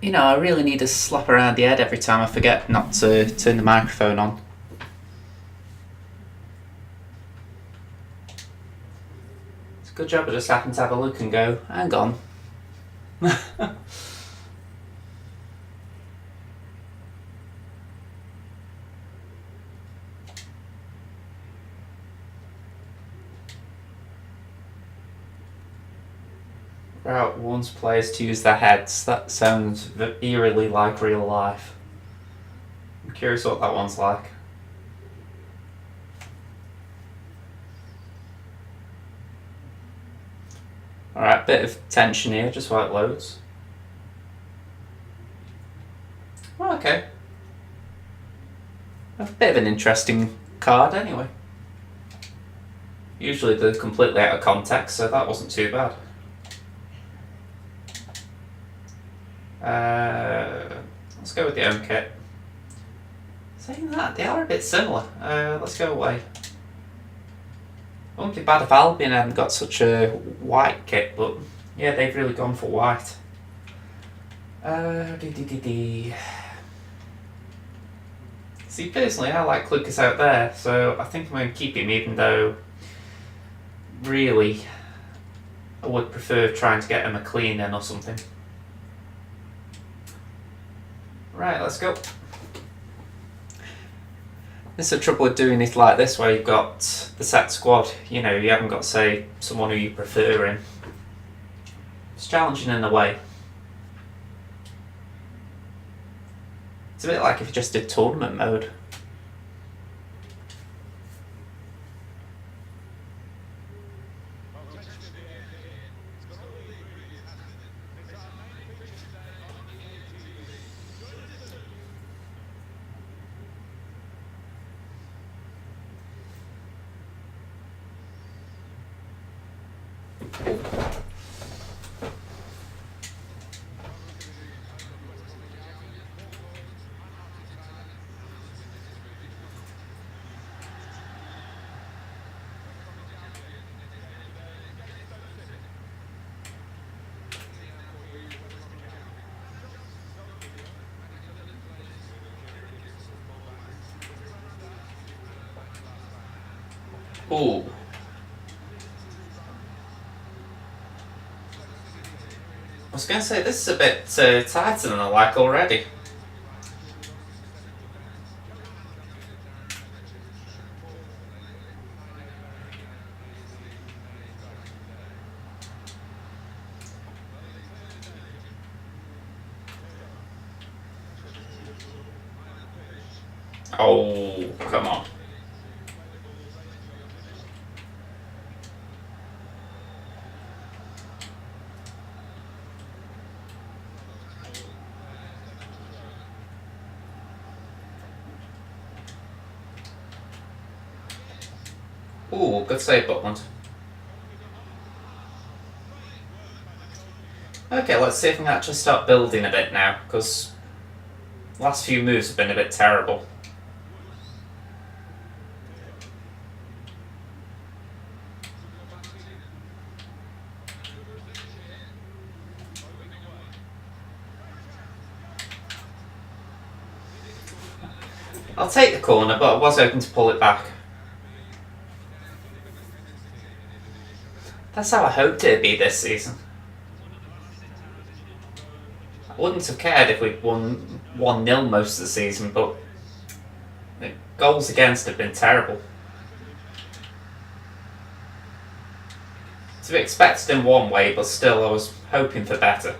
You know, I really need a slap around the head every time I forget not to turn the microphone on. It's a good job I just happened to have a look and go, hang on. Route wants players to use their heads. That sounds eerily like real life. I'm curious what that one's like. Alright, bit of tension here, just while it loads. Oh, okay. A bit of an interesting card anyway. Usually they're completely out of context, so that wasn't too bad. Let's go with the home kit. Saying that, they are a bit similar. Let's go away. It wouldn't be bad if Albion hadn't got such a white kit, but yeah, they've really gone for white. See, personally, I like Lucas out there, so I think I'm going to keep him, even though really I would prefer trying to get a McLean in or something. Right, let's go. This is the trouble with doing it like this, where you've got the set squad. You know, you haven't got, say, someone who you prefer in. It's challenging in a way. It's a bit like if you just did tournament mode. Ooh. I was going to say, this is a bit tighter than I like already. Oh, come on. Ooh, good save, Butland. Okay, let's see if we can actually start building a bit now, because last few moves have been a bit terrible. I'll take the corner, but I was hoping to pull it back. That's how I hoped it'd be this season. I wouldn't have cared if we'd won 1-0 most of the season, but the goals against have been terrible. To be expected in one way, but still I was hoping for better.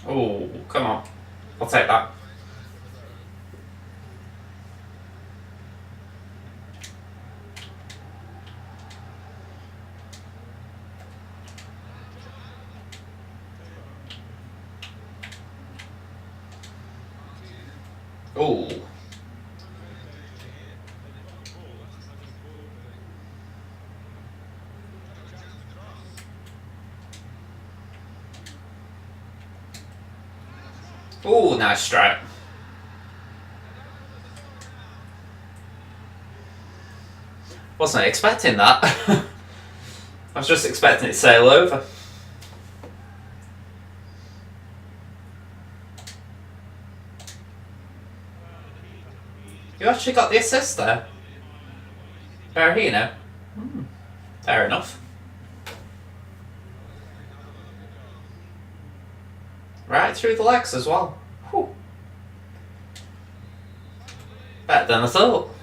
Oh, come on. I'll take that. Oh. Ooh, nice strike. Wasn't expecting that. I was just expecting it to sail over. You actually got the assist there. Berahino. Fair enough. Right through the legs as well. Whew. Better than I thought.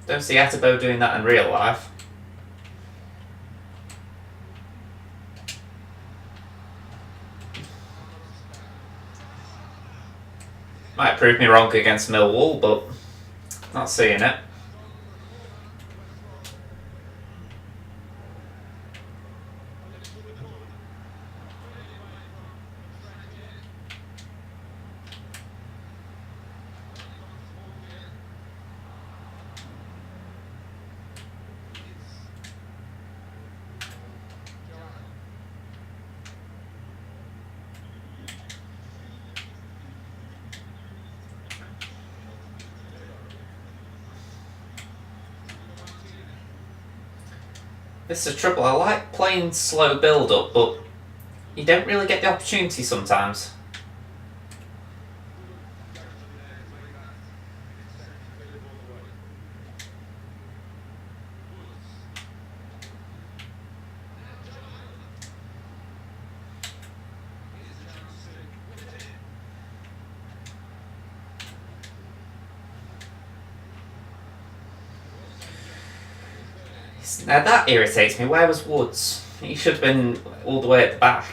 Don't see Etebo doing that in real life. Might prove me wrong against Millwall, but not seeing it. This is the trouble. I like playing slow build-up, but you don't really get the opportunity sometimes. Now that irritates me. Where was Woods? He should have been all the way at the back.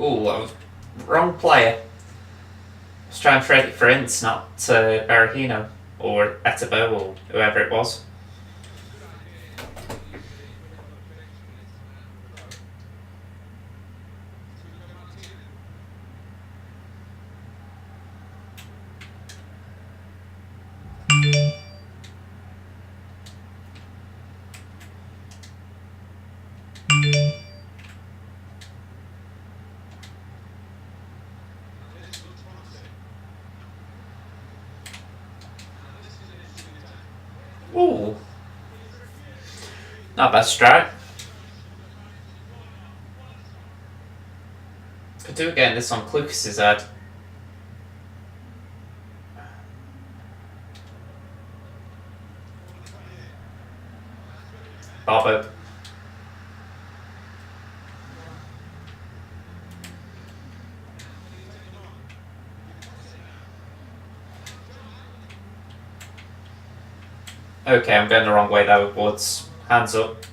Ooh, that was wrong player. I was trying to trade it for Ince, not Berahino or Etebo or whoever it was. Ooh. Not bad strike. Could do again this on Clucas's head. Bobo. Okay, I'm going the wrong way there with Woods. Hands up.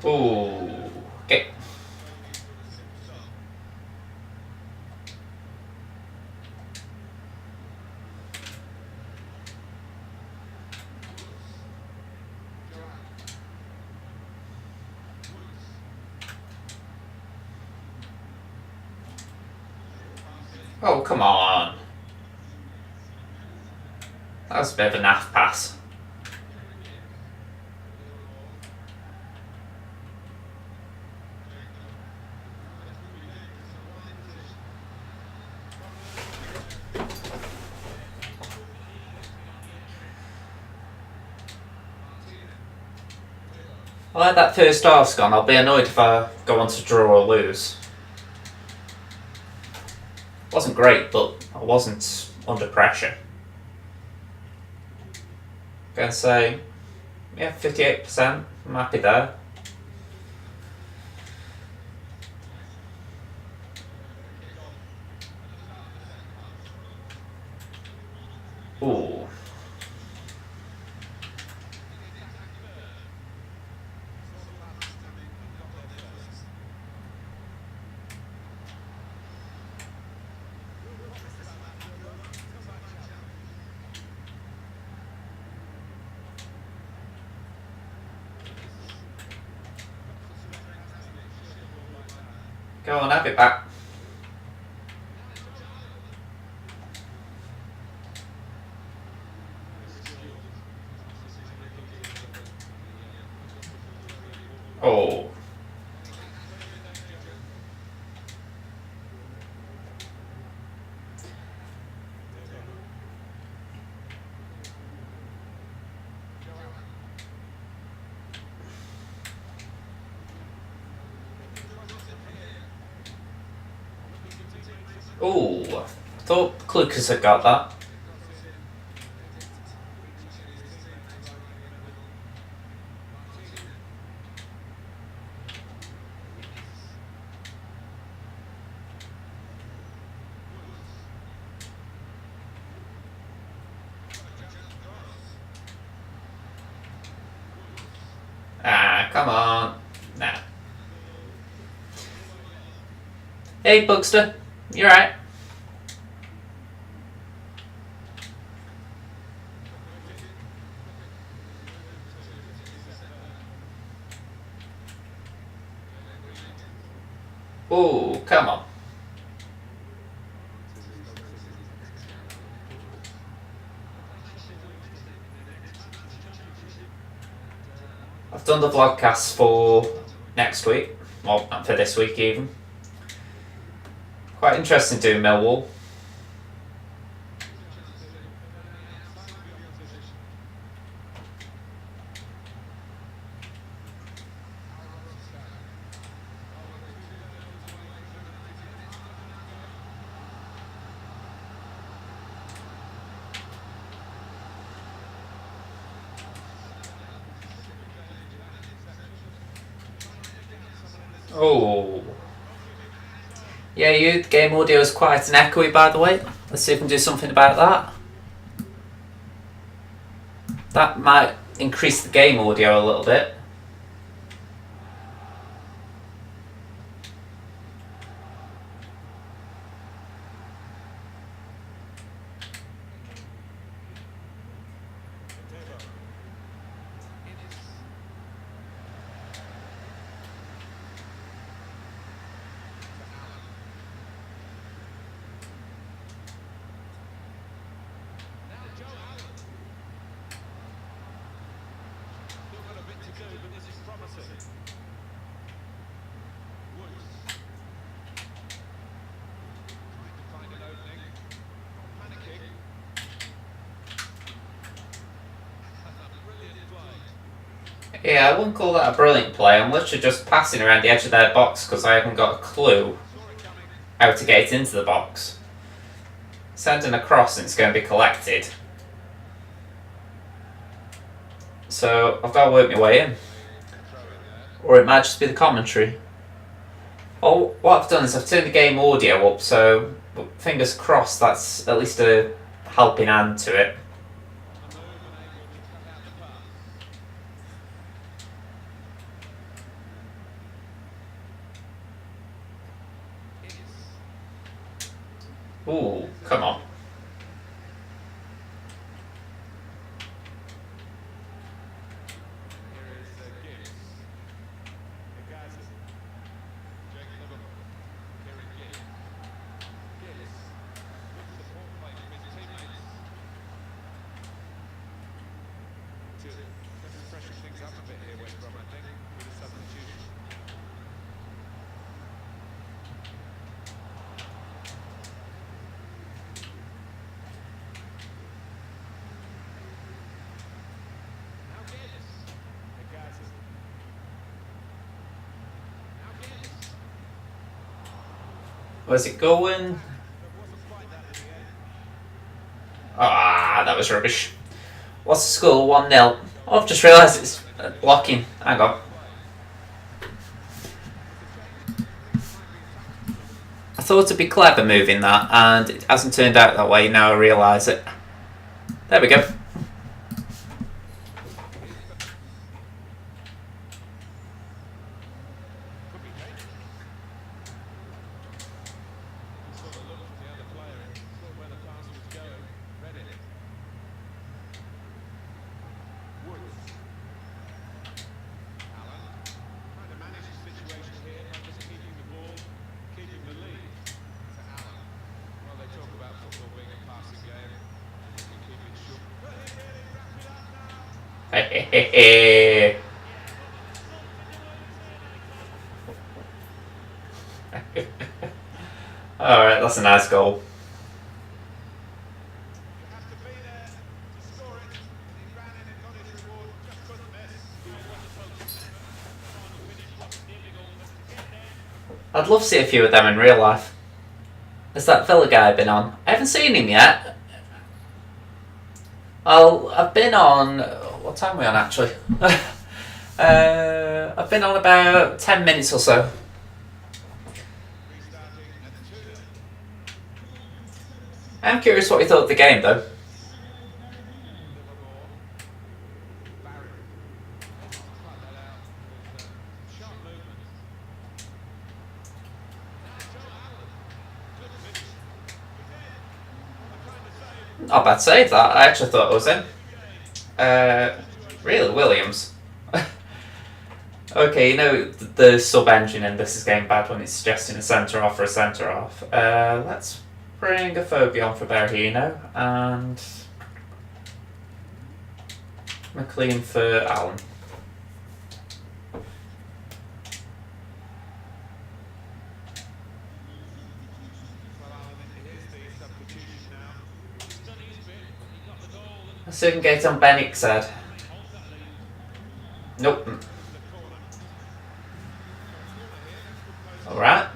Ooh. Okay. Oh, come on. That was a bit of a naff pass. I'll let that first half's gone. I'll be annoyed if I go on to draw or lose. Wasn't great, but I wasn't under pressure. Gonna say, yeah, 58%. I'm happy there. Ooh. Go on, have it back. Oh. Ooh. I thought Clucas had got that. Ah, come on. Nah. Hey, Bugster. You're right. Ooh, come on. I've done the vlogcast for next week, or for this week even. Quite interesting doing Millwall. Oh. Yeah, the game audio is quite an echoey, by the way. Let's see if we can do something about that. That might increase the game audio a little bit. Yeah, I wouldn't call that a brilliant play. I'm literally just passing around the edge of their box because I haven't got a clue how to get it into the box. Sending across and it's going to be collected. So I've got to work my way in. Or it might just be the commentary. Oh, what I've done is I've turned the game audio up, so fingers crossed that's at least a helping hand to it. Ooh, come on. Where's it going? that was rubbish. What's the score? 1-0. Oh, I've just realised it's blocking. Hang on. I thought it'd be clever moving that, and it hasn't turned out that way. Now I realise it. There we go. Alright, that's a nice goal. I'd love to see a few of them in real life. Has that Villa guy been on? I haven't seen him yet. Well, I've been on... What time are we on, actually? I've been on about 10 minutes or so. I'm curious what you thought of the game, though. Not a bad save, that. I actually thought it was him. Really, Williams. Okay, you know, the sub-engine in this is getting bad when it's suggesting a centre-off or a centre-off. Let's bring a phobia on for Berahino and McLean for Allen. Let's see if we can get it on Bennick's head. Nope. Alright.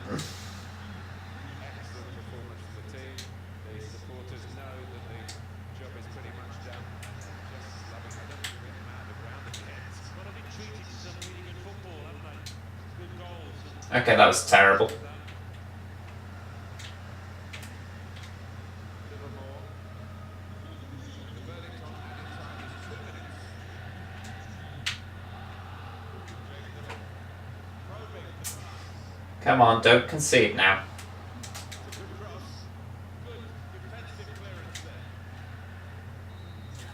Okay, that was terrible. Come on, don't concede now.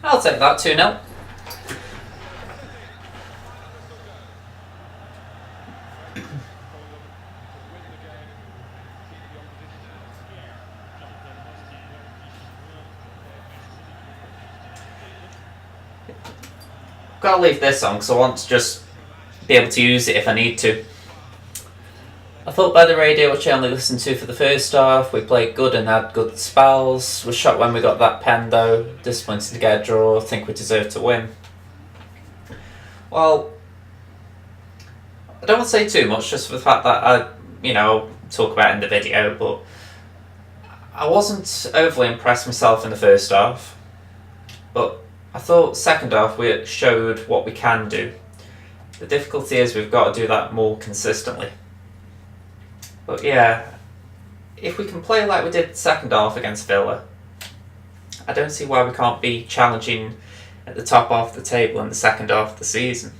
I'll take that 2-0. Gotta leave this on because I want to just be able to use it if I need to. I thought by the radio, which I only listened to for the first half, we played good and had good spells. Was shocked when we got that pen though. Disappointed to get a draw. Think we deserve to win. Well, I don't want to say too much just for the fact that I'll talk about it in the video, but I wasn't overly impressed myself in the first half. But I thought second half we showed what we can do. The difficulty is we've got to do that more consistently. But yeah, if we can play like we did second half against Villa, I don't see why we can't be challenging at the top half of the table in the second half of the season.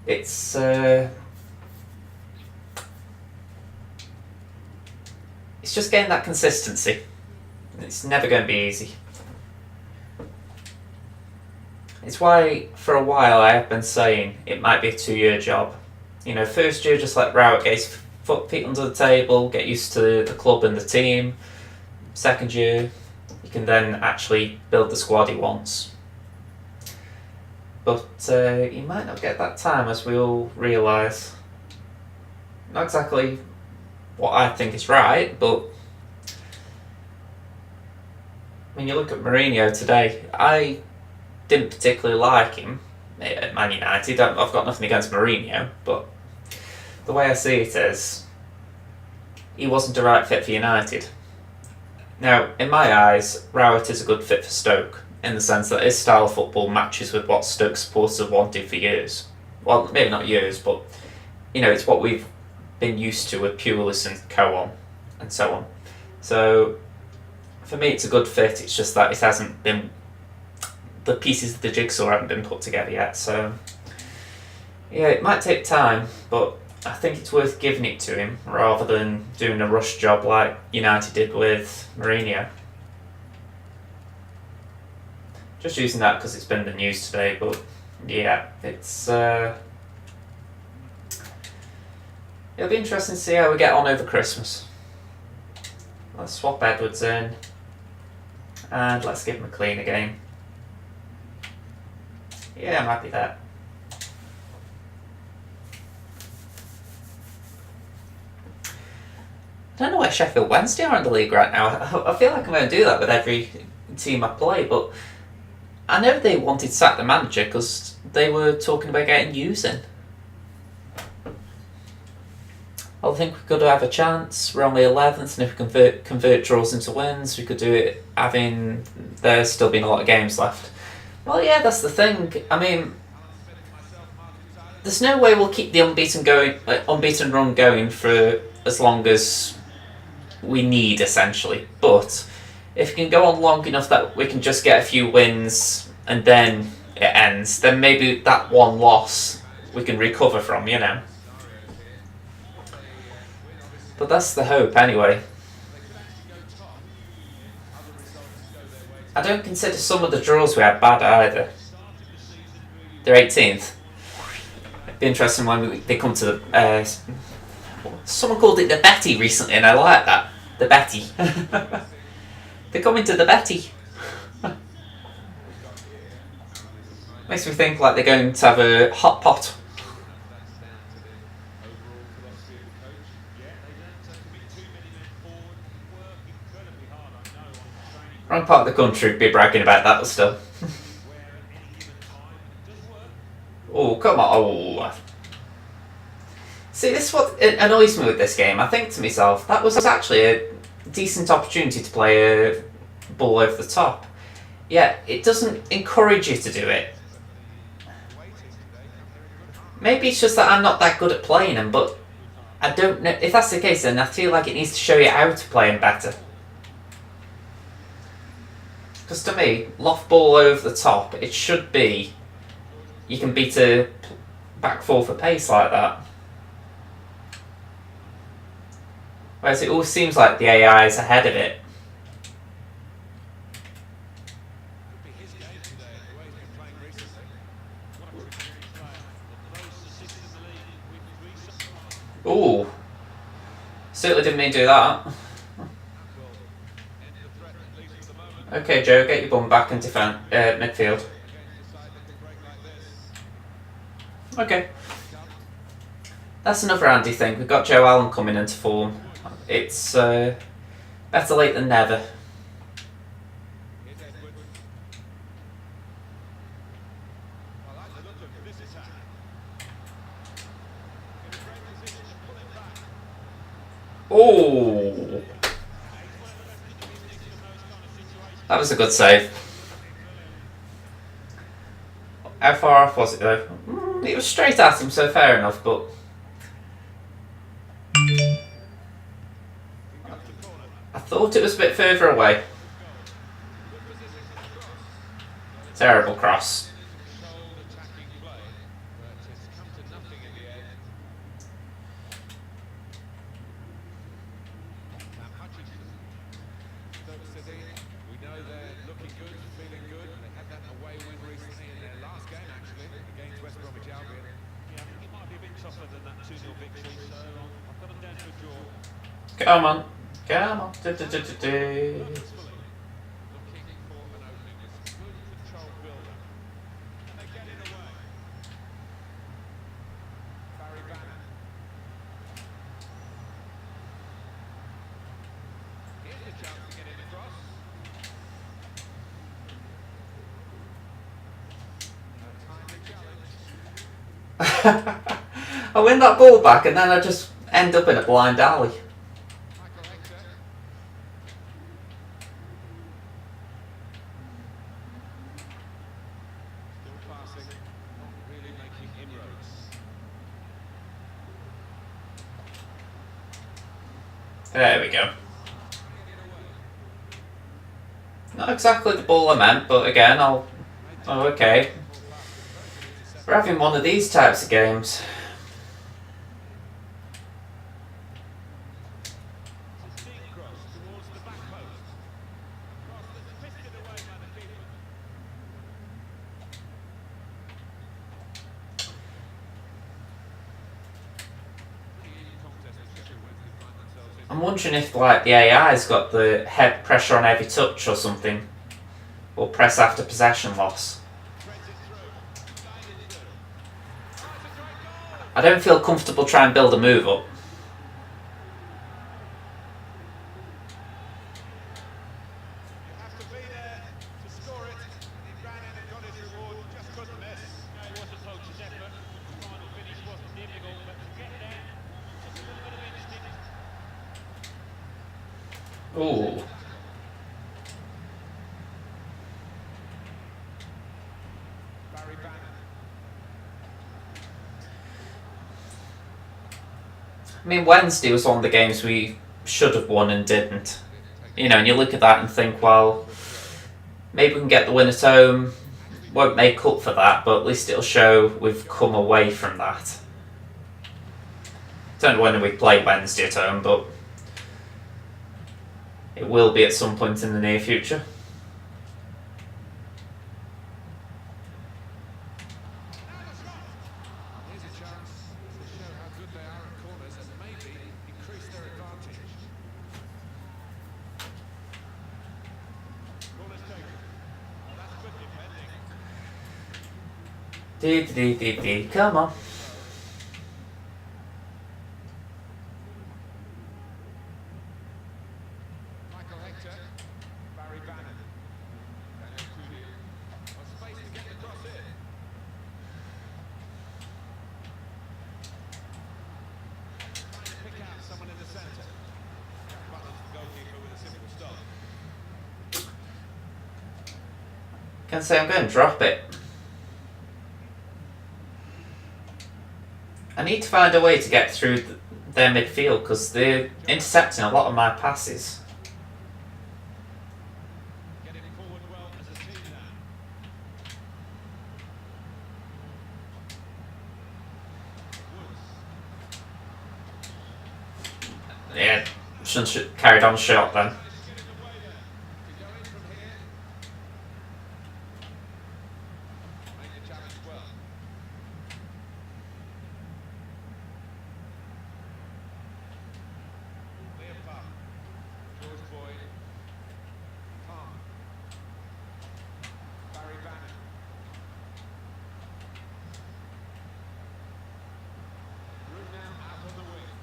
It's just getting that consistency. It's never going to be easy. It's why for a while I have been saying it might be a 2-year job. You know, first year just let Rowett get his feet under the table, get used to the club and the team. Second year, you can then actually build the squad he wants. But he might not get that time, as we all realise. Not exactly what I think is right, but when you look at Mourinho today, I didn't particularly like him at Man United. I've got nothing against Mourinho, but the way I see it is, he wasn't a right fit for United. Now, in my eyes, Rowett is a good fit for Stoke, in the sense that his style of football matches with what Stoke supporters have wanted for years. Well, maybe not years, but it's what we've been used to with Pulis and so on. So, for me, it's a good fit. It's just that it hasn't been, the pieces of the jigsaw haven't been put together yet. So, yeah, it might take time, but I think it's worth giving it to him rather than doing a rush job like United did with Mourinho. Just using that because it's been the news today, but yeah, it'll be interesting to see how we get on over Christmas. Let's swap Edwards in, and let's give him a clean again. Yeah, I'm happy with that. I don't know where Sheffield Wednesday are in the league right now. I feel like I'm going to do that with every team I play, but I know they wanted to sack the manager because they were talking about getting using. I think we could have a chance. We're only 11th, and if we convert draws into wins, we could do it having there's still been a lot of games left. Well, yeah, that's the thing. I mean, there's no way we'll keep the unbeaten run going for as long as we need, essentially. But if it can go on long enough that we can just get a few wins and then it ends, then maybe that one loss we can recover from, But that's the hope, anyway. I don't consider some of the draws we had bad either. They're 18th. It'd be interesting when they come to the... someone called it the Betty recently, and I like that. The Betty. They're coming to the Betty. Makes me think like they're going to have a hot pot. Wrong part of the country would be bragging about that still. Oh, come on. Oh. See, this is what annoys me with this game. I think to myself, that was actually a decent opportunity to play a ball over the top. Yeah, it doesn't encourage you to do it. Maybe it's just that I'm not that good at playing them, but I don't know. If that's the case, then I feel like it needs to show you how to play them better. Because to me, loft ball over the top, it should be, you can beat a back four for pace like that. Whereas it always seems like the AI is ahead of it. Ooh. Certainly didn't mean to do that. Okay, Joe, get your bum back and defend midfield. Okay. That's another handy thing. We've got Joe Allen coming into form. It's better late than never. Oh, that was a good save. How far off was it though? It was straight at him, so fair enough, but... I thought it was a bit further away. Terrible cross. We know they're looking good, feeling good. They had that away win recently in their last game, actually, against West Bromwich Albion. Yeah, I think it might be a bit tougher than that 2-0 victory, so I've got them down to a draw. Come on. Come on. Looking for an opening with good control build-up. And they get it away. Barry Banner. Here's the chance to get it across. I win that ball back and then I just end up in a blind alley. There we go. Not exactly the ball I meant, but again, I'll... Oh, okay. We're having one of these types of games. I'm wondering if like the AI's got the head pressure on every touch or something, or press after possession loss. I don't feel comfortable trying to build a move up. Ooh. I mean, Wednesday was one of the games we should have won and didn't. You know, and you look at that and think, well, maybe we can get the win at home. Won't make up for that, but at least it'll show we've come away from that. Don't know when we play Wednesday at home, but it will be at some point in the near future. Come on. Can say I'm going to drop it. I need to find a way to get through their midfield because they're intercepting a lot of my passes. Yeah, shouldn't have carried on shot then.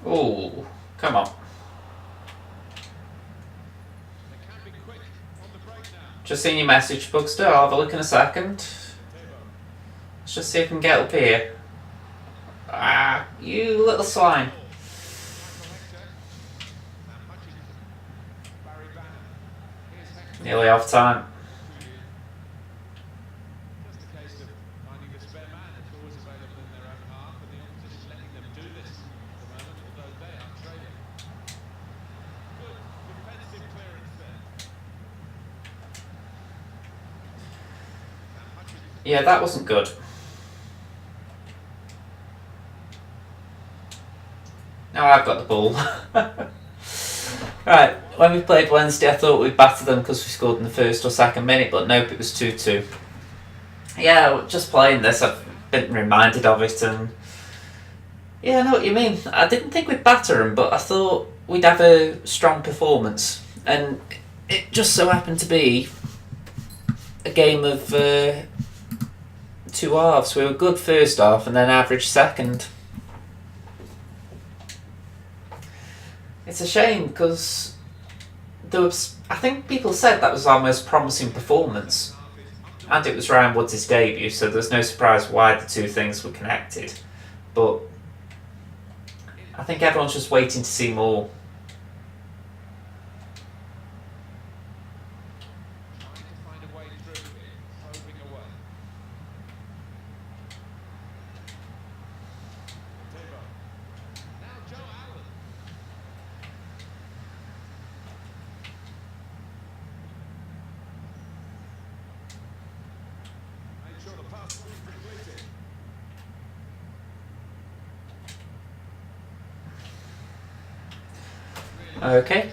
Ooh, come on. Just seen your message, Bugster. I'll have a look in a second. Let's just see if we can get up here. Ah, you little swine. Nearly off time. Yeah, that wasn't good. Now I've got the ball. Right, when we played Wednesday, I thought we'd batter them because we scored in the first or second minute, but nope, it was 2-2. Yeah, just playing this, I've been reminded of it, and yeah, I know what you mean. I didn't think we'd batter them, but I thought we'd have a strong performance, and it just so happened to be a game of two halves. We were good first half and then average second. It's a shame because I think people said that was our most promising performance, and it was Ryan Woods' debut, so there's no surprise why the two things were connected. But I think everyone's just waiting to see more. Okay.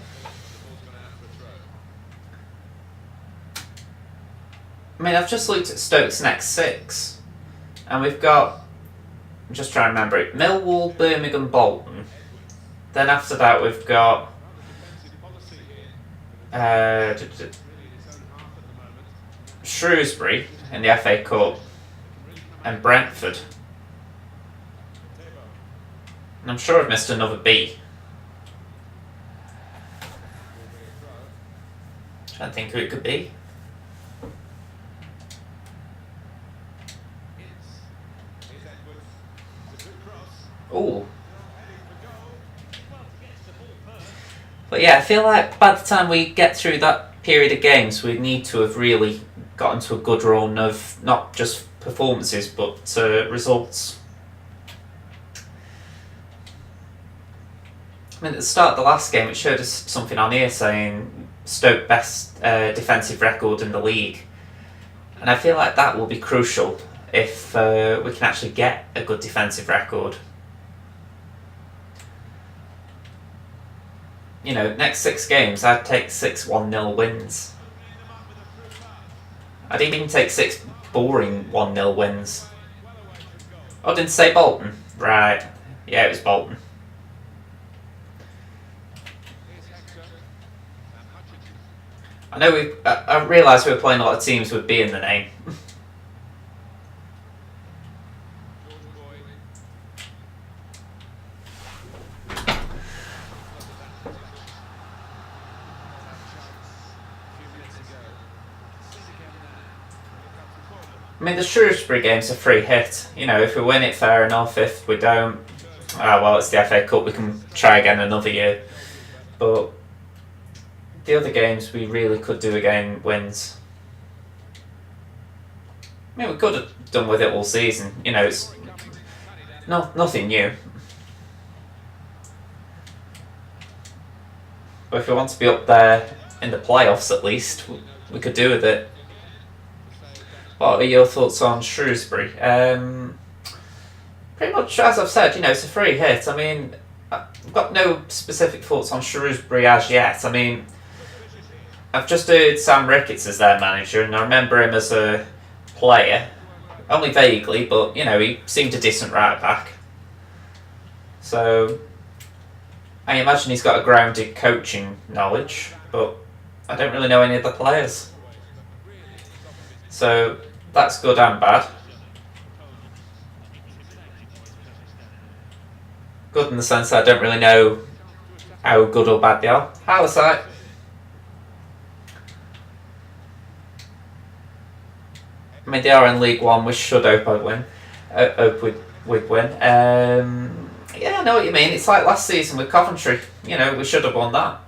I mean, I've just looked at Stoke's next 6, and we've got, I'm just trying to remember it, Millwall, Birmingham, Bolton. Then after that we've got Shrewsbury in the FA Cup and Brentford. And I'm sure I've missed another B. Trying to think who it could be. Ooh. But yeah, I feel like by the time we get through that period of games, we need to have really gotten to a good run of not just performances but results. I mean, at the start of the last game, it showed us something on here saying Stoke best defensive record in the league, and I feel like that will be crucial if we can actually get a good defensive record. You know, next 6 games, I'd take 6 1-0 wins. I'd even take 6 boring 1-0 wins. Oh, didn't say Bolton? Right. Yeah, it was Bolton. I know I realised we were playing a lot of teams with B in the name. I mean, the Shrewsbury game's a free hit. You know, if we win it, fair enough. If we don't, well, it's the FA Cup. We can try again another year. But the other games, we really could do again wins. I mean, we could have done with it all season. You know, it's nothing new. But if we want to be up there in the playoffs, at least, we could do with it. What are your thoughts on Shrewsbury? Pretty much as I've said, you know, it's a free hit. I mean, I've got no specific thoughts on Shrewsbury as yet. I mean, I've just heard Sam Ricketts as their manager, and I remember him as a player, only vaguely, but, you know, he seemed a decent right back. So, I imagine he's got a grounded coaching knowledge, but I don't really know any of the players. So, that's good and bad. Good in the sense that I don't really know how good or bad they are. Halisite. I mean, they are in League One. We should hope we'd win. Yeah, I know what you mean. It's like last season with Coventry. You know, we should have won that.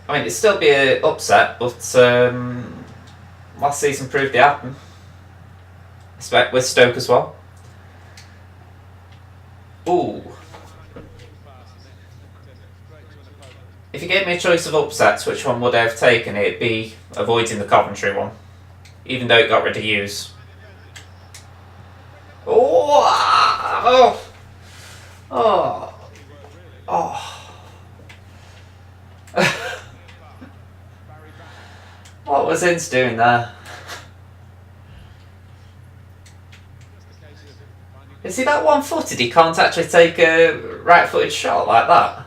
I mean, it'd still be an upset, but last season proved it happened. With Stoke as well. Ooh. If you gave me a choice of upsets, which one would I have taken? It'd be avoiding the Coventry one, even though it got rid of Hughes. Oh! What was Ince doing there? Is he that one-footed? He can't actually take a right-footed shot like that?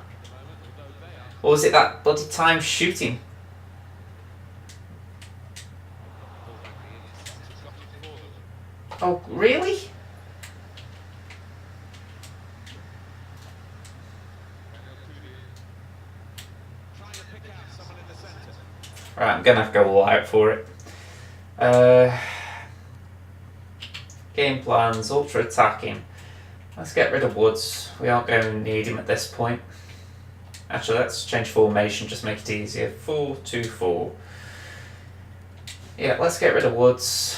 Or was it that bloody time shooting? Oh, really? Right, I'm going to have to go all out for it. Game plans, ultra attacking. Let's get rid of Woods. We aren't going to need him at this point. Actually, let's change formation, just make it easier. 4-2-4. Yeah, let's get rid of Woods.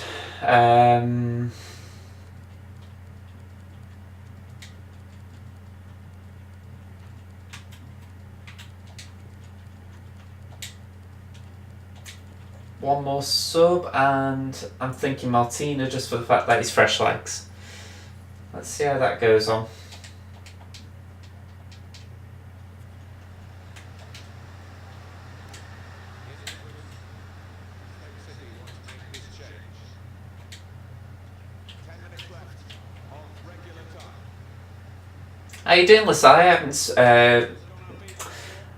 One more sub, and I'm thinking Martina just for the fact that he's fresh legs. Let's see how that goes on. How you doing, Lisa? I haven't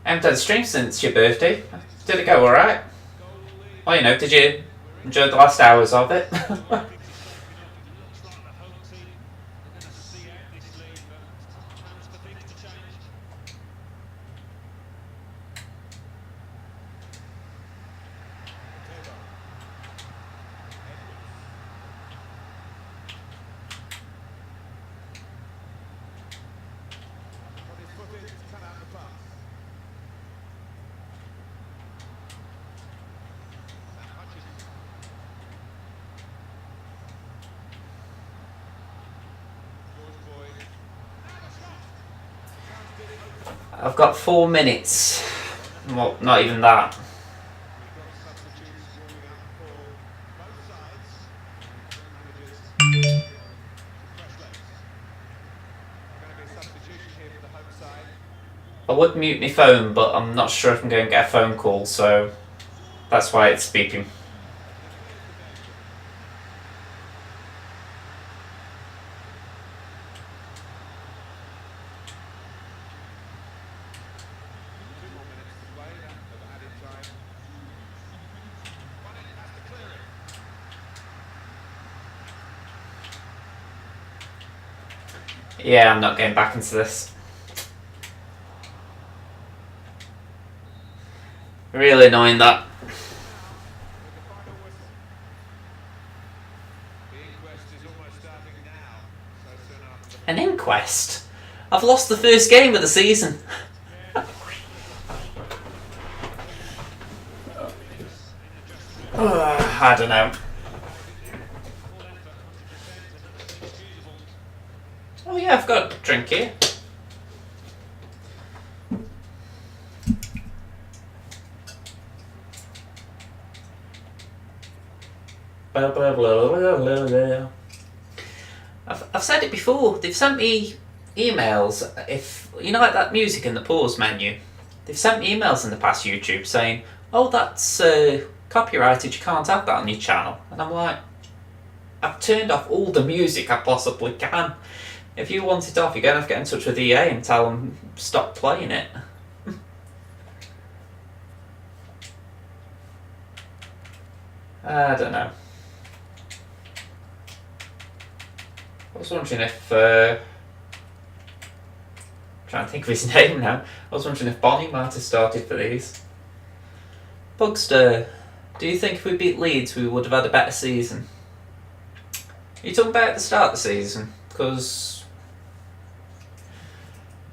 had a stream since your birthday. Did it go alright? Well, you know, did you enjoy the last hours of it? I've got 4 minutes. Well, not even that. I would mute my phone, but I'm not sure if I'm going to get a phone call, so that's why it's beeping. Yeah, I'm not getting back into this. Really annoying that. An inquest? I've lost the first game of the season. I don't know. Oh yeah, I've got a drink here. I've said it before. They've sent me emails. If you know, like that music in the pause menu, they've sent me emails in the past YouTube saying, "Oh, that's copyrighted. You can't have that on your channel." And I'm like, I've turned off all the music I possibly can. If you want it off, you're going to have to get in touch with EA and tell them stop playing it. I don't know. I was wondering if... trying to think of his name now. I was wondering if Bonnie might have started for these. Bugster, do you think if we beat Leeds we would have had a better season? Are you talking about at the start of the season? Because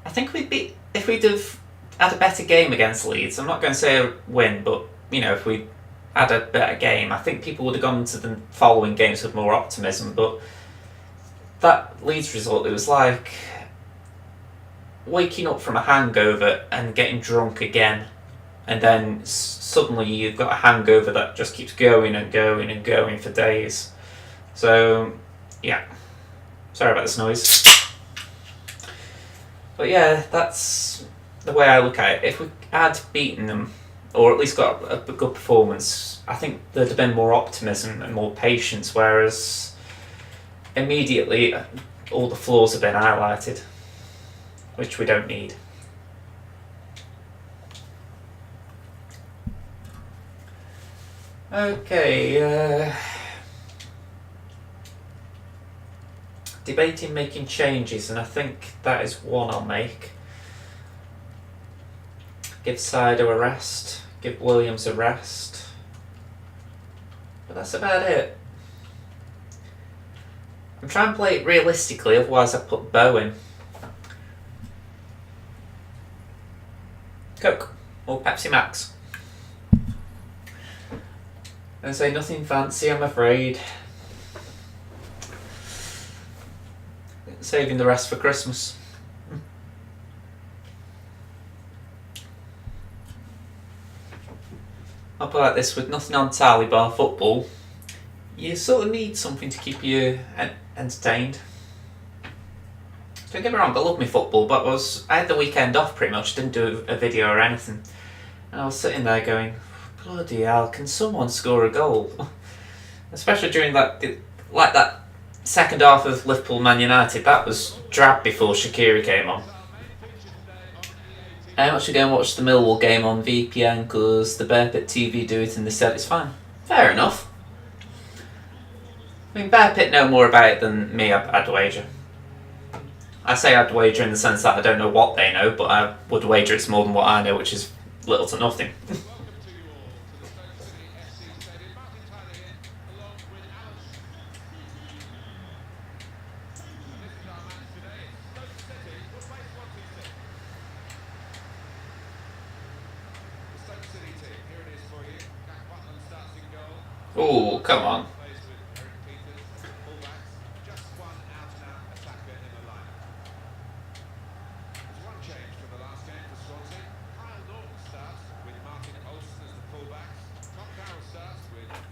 I think if we'd have had a better game against Leeds, I'm not going to say a win, but you know, if we had a better game, I think people would have gone into the following games with more optimism. But that Leeds result, it was like waking up from a hangover and getting drunk again, and then suddenly you've got a hangover that just keeps going and going and going for days. So yeah, sorry about this noise. But yeah, that's the way I look at it. If we had beaten them, or at least got a good performance, I think there'd have been more optimism and more patience, whereas immediately all the flaws have been highlighted, which we don't need. Okay, debating making changes, and I think that is one I'll make. Give Sido a rest, give Williams a rest, but that's about it. I'm trying to play it realistically, otherwise I put Bow in. Coke or Pepsi Max. I say nothing fancy, I'm afraid. Saving the rest for Christmas. I'll put it like this, with nothing on tally bar football, you sort of need something to keep you entertained. Don't get me wrong, I love my football, but I had the weekend off pretty much, didn't do a video or anything. And I was sitting there going, bloody hell, can someone score a goal? Especially during that second half of Liverpool Man United, that was drab before Shaqiri came on. I'm actually going to watch the Millwall game on VPN because the Bear Pit TV do it and they said it's fine. Fair enough. I mean, Bear Pit know more about it than me, I'd wager. I say I'd wager in the sense that I don't know what they know, but I would wager it's more than what I know, which is little to nothing. Oh, come on.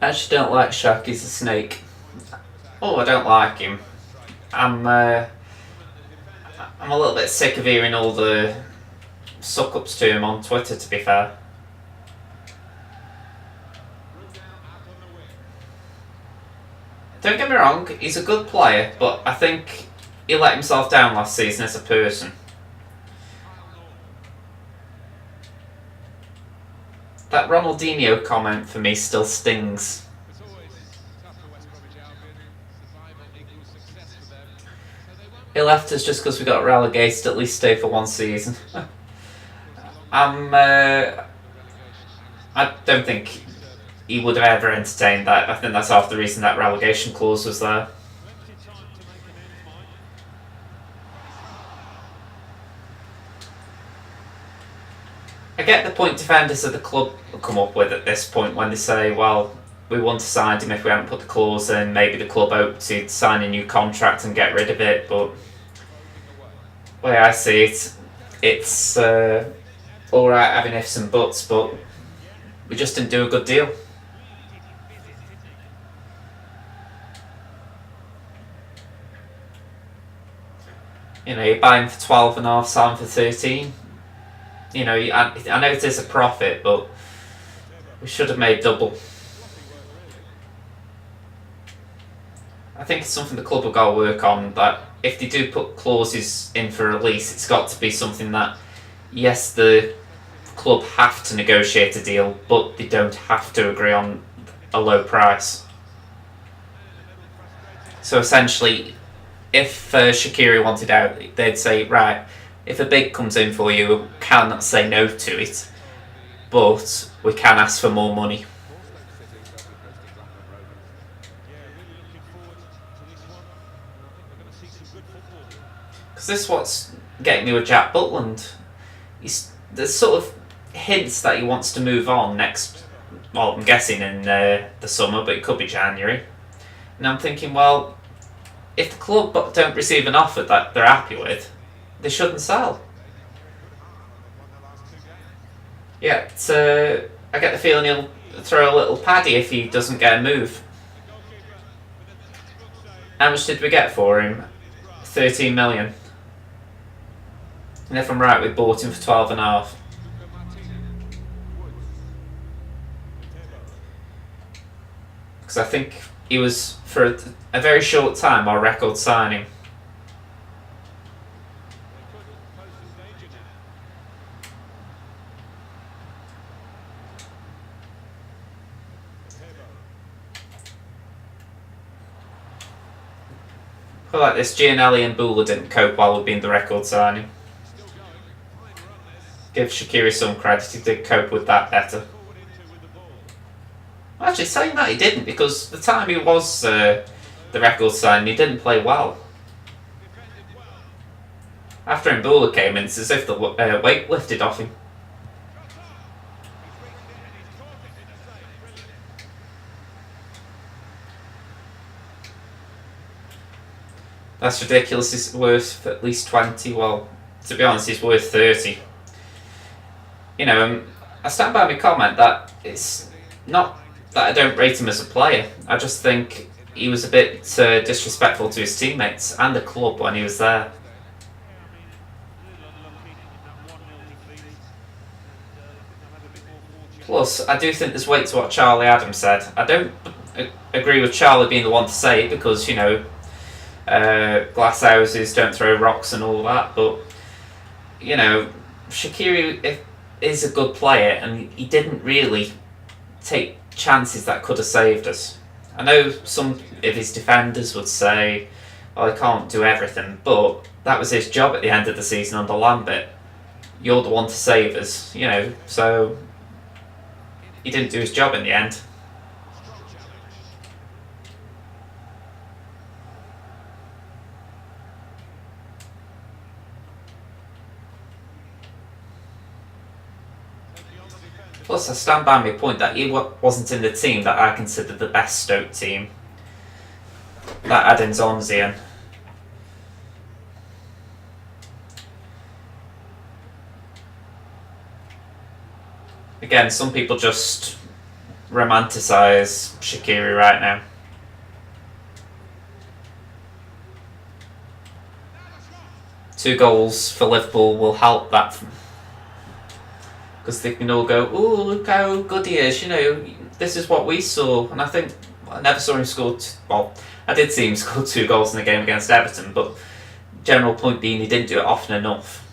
I actually don't like Shaq, he's a snake. Oh, I don't like him. I'm a little bit sick of hearing all the suck-ups to him on Twitter, to be fair. Don't get me wrong, he's a good player, but I think he let himself down last season as a person. That Ronaldinho comment for me still stings. He left us just because we got relegated, at least stay for one season. I don't think he would have ever entertained that. I think that's half the reason that relegation clause was there. I get the point defenders of the club come up with at this point when they say, well, we wouldn't have signed him if we hadn't put the clause in. Maybe the club hoped to sign a new contract and get rid of it, but the way I see it, it's alright having ifs and buts, but we just didn't do a good deal. You know, you buy him for 12.5, sell him for 13. You know, I know it is a profit, but we should have made double. I think it's something the club have got to work on, that if they do put clauses in for release, it's got to be something that, yes, the club have to negotiate a deal, but they don't have to agree on a low price. So essentially, if Shaqiri wanted out, they'd say, right, if a bid comes in for you, we cannot say no to it, but we can ask for more money. Because this is what's getting me with Jack Butland. There's sort of hints that he wants to move on next, well, I'm guessing in the summer, but it could be January. And I'm thinking, well, if the club don't receive an offer that they're happy with, they shouldn't sell. Yeah, I get the feeling he'll throw a little paddy if he doesn't get a move. How much did we get for him? 13 million. And if I'm right, we bought him for 12.5. Because I think he was, for a very short time, our record signing. I feel like this Gianelli and Bula didn't cope well with being the record signing. Give Shaqiri some credit, he did cope with that better. Actually, saying that he didn't, because the time he was the record signing, he didn't play well. After Mbula came in, it's as if the weight lifted off him. That's ridiculous, he's worth at least 20, well, to be honest, he's worth 30. You know, I stand by my comment that it's not that I don't rate him as a player, I just think he was a bit disrespectful to his teammates and the club when he was there. Plus, I do think there's weight to what Charlie Adams said. I don't agree with Charlie being the one to say it because, you know, glass houses, don't throw rocks and all that, but you know, Shaqiri is a good player, and he didn't really take chances that could have saved us. I know some of his defenders would say, "Oh, he can't do everything," but that was his job at the end of the season under Lambert. You're the one to save us, you know. So he didn't do his job in the end. Plus, I stand by my point that he wasn't in the team that I considered the best Stoke team. That had Nzonzi in. Again, some people just romanticise Shaqiri right now. Two goals for Liverpool will help that, because they can all go, "Oh, look how good he is, you know, this is what we saw." And I think I never saw him score, well, I did see him score 2 goals in the game against Everton, but general point being he didn't do it often enough.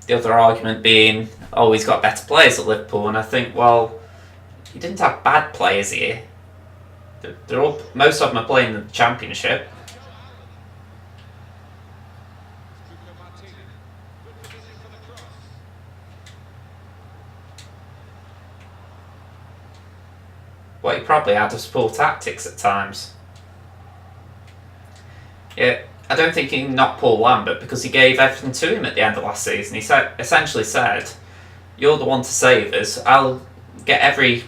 The other argument being, oh, he's got better players at Liverpool, and I think, well, he didn't have bad players here. They're all, most of them are playing the Championship. What he probably had was poor tactics at times. Yeah, I don't think he knocked Paul Lambert because he gave everything to him at the end of last season. He essentially said, "You're the one to save us. I'll get every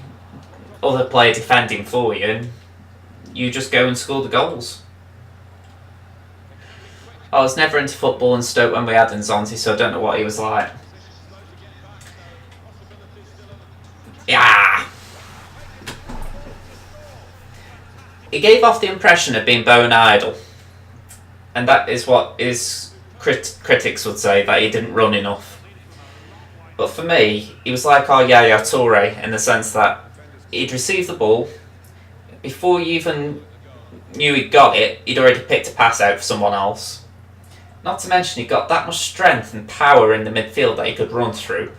other player defending for you, and you just go and score the goals." I was never into football in Stoke when we had Nzonzi, so I don't know what he was like. Yeah. He gave off the impression of being bone idle, and that is what his critics would say, that he didn't run enough. But for me, he was like our Yaya Toure in the sense that he'd receive the ball, before you even knew he'd got it, he'd already picked a pass out for someone else. Not to mention he got that much strength and power in the midfield that he could run through.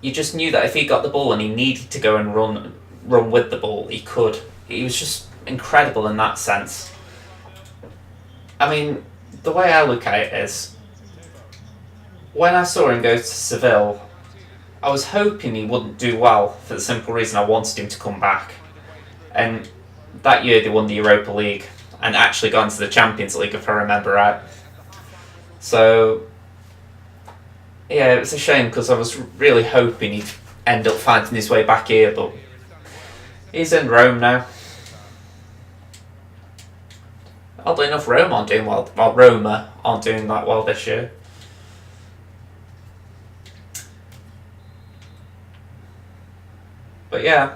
You just knew that if he got the ball and he needed to go and run with the ball, he could. He was just incredible in that sense. I mean, the way I look at it is, when I saw him go to Seville, I was hoping he wouldn't do well for the simple reason I wanted him to come back. And that year they won the Europa League and actually got into the Champions League, if I remember right. So, yeah, it was a shame because I was really hoping he'd end up finding his way back here, but he's in Rome now. Oddly enough, Roma aren't doing that well this year. But yeah,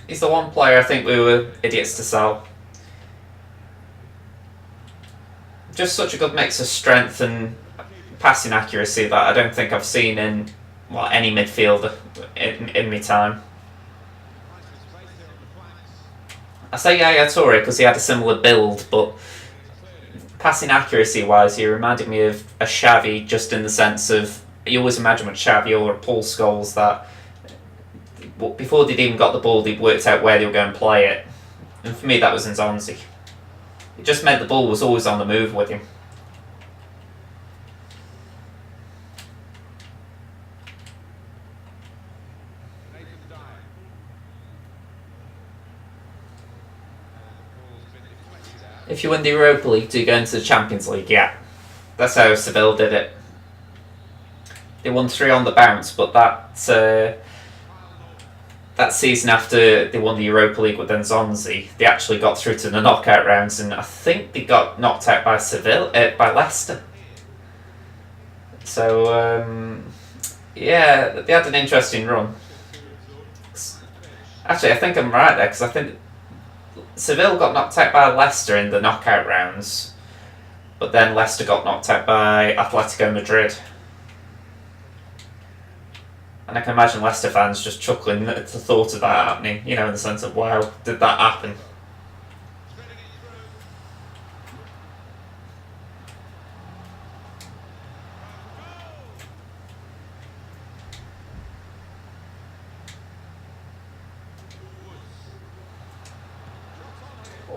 he's the one player I think we were idiots to sell. Just such a good mix of strength and passing accuracy that I don't think I've seen in any midfielder in my time. I say Yaya Toure because he had a similar build, but passing accuracy wise, he reminded me of a Xavi, just in the sense of, you always imagine with Xavi or Paul Scholes that before they'd even got the ball, they'd worked out where they were going to play it. And for me, that was Nzonzi. It just meant the ball was always on the move with him. If you win the Europa League, do you go into the Champions League? Yeah. That's how Seville did it. They won 3 on the bounce, but that season after they won the Europa League with Nzonzi, they actually got through to the knockout rounds, and I think they got knocked out by by Leicester. So, yeah, they had an interesting run. Actually, I think I'm right there, because I think Seville got knocked out by Leicester in the knockout rounds, but then Leicester got knocked out by Atletico Madrid. And I can imagine Leicester fans just chuckling at the thought of that happening, in the sense of, wow, did that happen?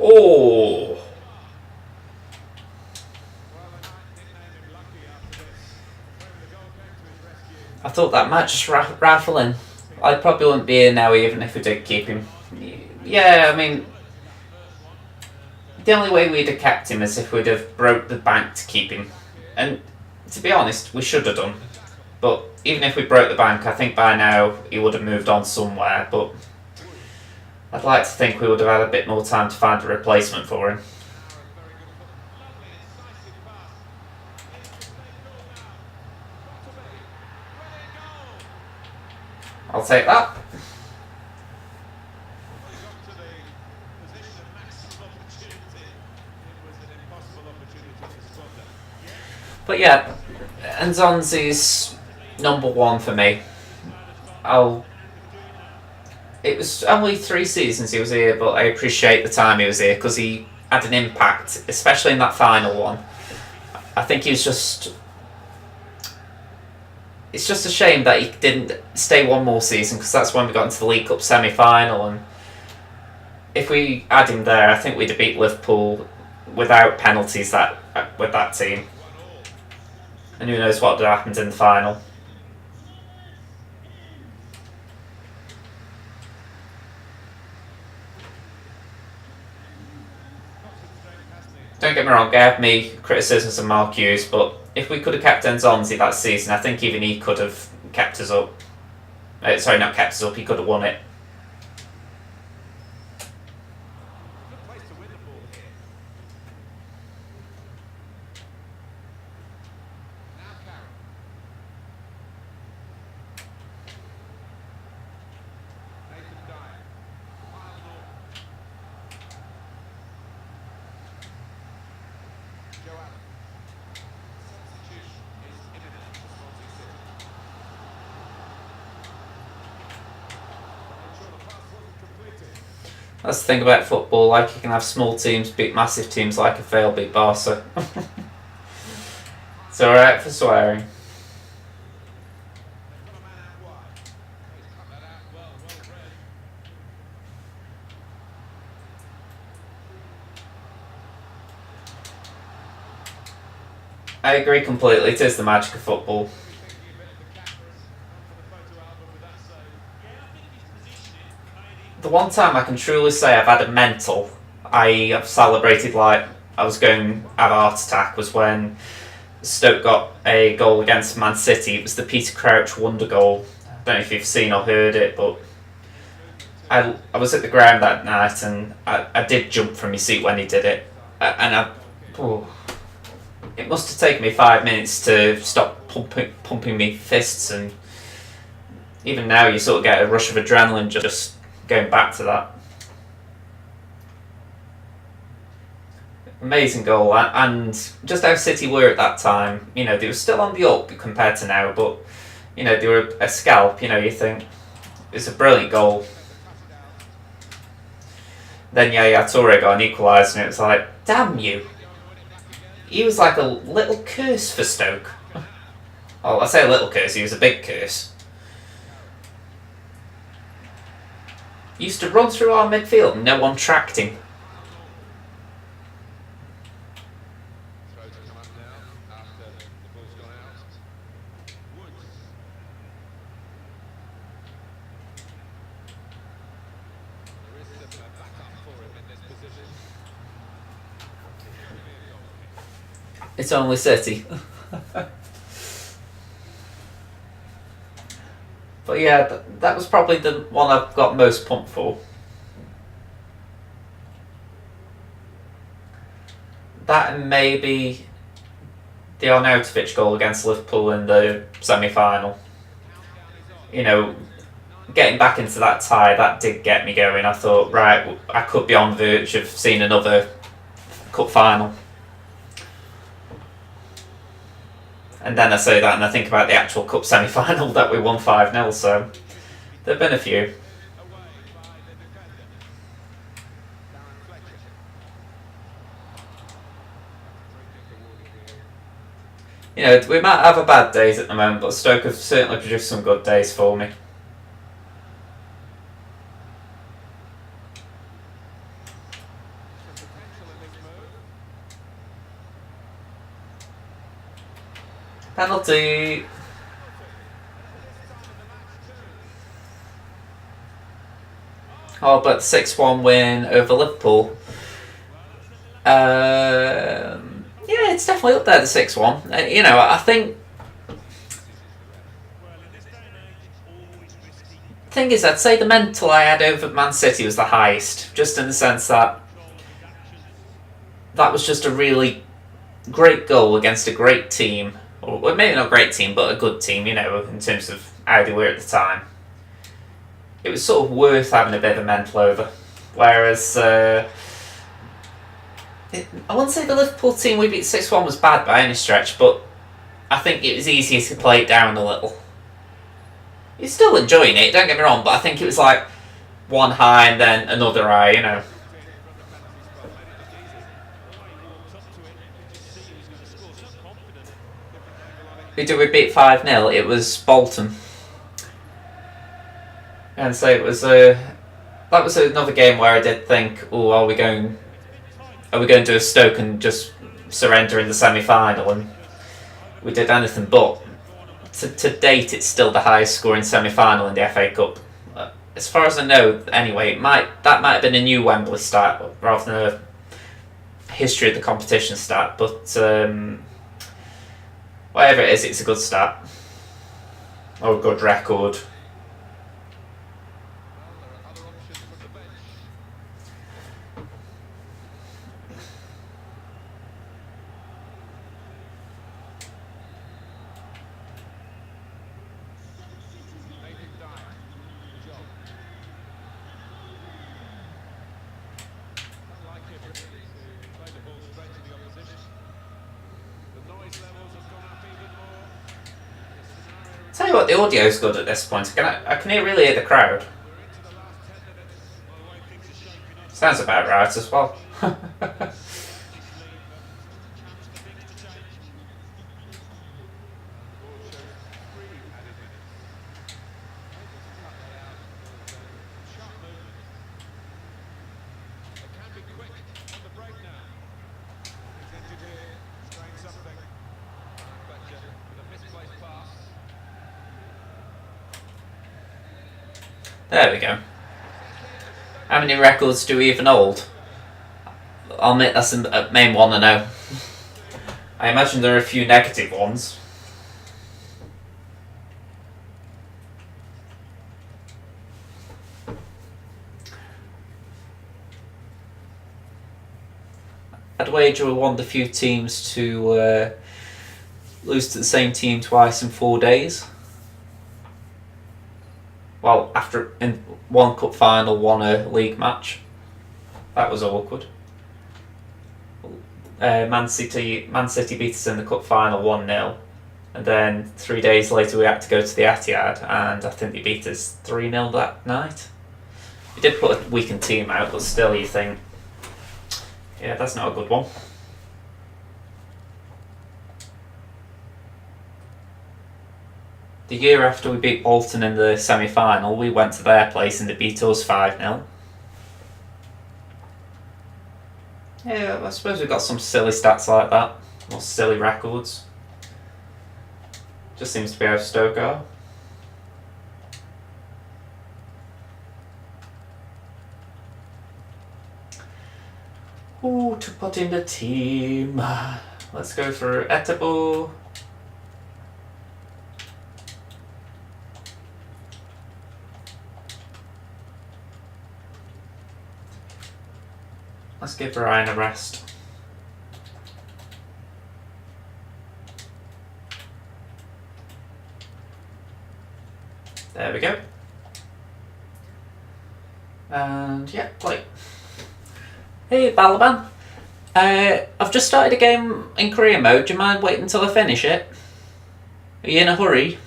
Oh! I thought that might just rifle in. I probably wouldn't be here now even if we did keep him. Yeah, I mean, the only way we'd have kept him is if we'd have broke the bank to keep him. And to be honest, we should have done. But even if we broke the bank, I think by now he would have moved on somewhere. But I'd like to think we would have had a bit more time to find a replacement for him. I'll take that. But yeah, Nzonzi's number one for me. It was only 3 seasons he was here, but I appreciate the time he was here because he had an impact, especially in that final one. I think he was just... It's just a shame that he didn't stay one more season because that's when we got into the League Cup semi-final, and if we had him there, I think we'd have beat Liverpool without penalties with that team. And who knows what would have happened in the final. Don't get me wrong, I have me criticisms of Mark Hughes, but if we could have kept Nzonzi that season, I think even he could have kept us up. Sorry, not kept us up, he could have won it. That's the thing about football, like you can have small teams beat massive teams like a failed beat Barca. It's alright for swearing. I agree completely, it is the magic of football. The one time I can truly say I've had a mental, I have celebrated like I was going to have a heart attack, was when Stoke got a goal against Man City. It was the Peter Crouch wonder goal. I don't know if you've seen or heard it, but I was at the ground that night and I did jump from my seat when he did it. It must have taken me 5 minutes to stop pumping me fists, and even now you sort of get a rush of adrenaline just going back to that. Amazing goal, and just how City were at that time, they were still on the up compared to now, but they were a scalp. You think it's a brilliant goal. Then Yaya Toure got an equaliser, and it was like, damn you. He was like a little curse for Stoke. Oh, I say a little curse, he was a big curse. He used to run through our midfield and no one tracked him. It's only City. But yeah, that was probably the one I've got most pumped for. That and maybe the Arnautovic goal against Liverpool in the semi-final. Getting back into that tie, that did get me going. I thought, right, I could be on the verge of seeing another cup final. And then I say that and I think about the actual cup semi-final that we won 5-0, so there have been a few. Away by the defender. Darren Fletcher. You know, we might have a bad days at the moment, but Stoke have certainly produced some good days for me. Some potential in this move. Penalty. Oh, but 6-1 win over Liverpool. Yeah, it's definitely up there, the 6-1. You know, I think... The thing is, I'd say the mental I had over Man City was the highest, just in the sense that that was just a really great goal against a great team. Or maybe not a great team, but a good team, you know, in terms of how they were at the time. It was sort of worth having a bit of a mental over. Whereas, I wouldn't say the Liverpool team we beat 6-1 was bad by any stretch, but I think it was easier to play it down a little. You're still enjoying it, don't get me wrong, but I think it was like one high and then another high, you know. Who did we beat 5-0? It was Bolton. And so it was that was another game where I did think, oh, are we going to do a Stoke and just surrender in the semi-final? And we did anything but. To date, it's still the highest scoring semi-final in the FA Cup. As far as I know, anyway, that might have been a new Wembley stat rather than a history of the competition stat. But whatever it is, it's a good stat or a good record. Tell you what, the audio's good at this point. I can really hear the crowd. Sounds about right as well. There we go. How many records do we even hold? I'll admit that's the main one I know. I imagine there are a few negative ones. I'd wager we're one of the few teams to lose to the same team twice in 4 days. Well, after in one cup final, won a league match. That was awkward. Man City beat us in the cup final 1-0, and then 3 days later we had to go to the Etihad, and I think they beat us 3-0 that night. We did put a weakened team out, but still, you think, yeah, that's not a good one. The year after we beat Bolton in the semi-final, we went to their place and they beat us 5-0. Yeah, I suppose we've got some silly stats like that, or silly records. Just seems to be how Stoke are. Who to put in the team? Let's go for Etebo. Let's give Ryan a rest. There we go. And yeah, play. Hey Balaban, I've just started a game in career mode. Do you mind waiting until I finish it? Are you in a hurry?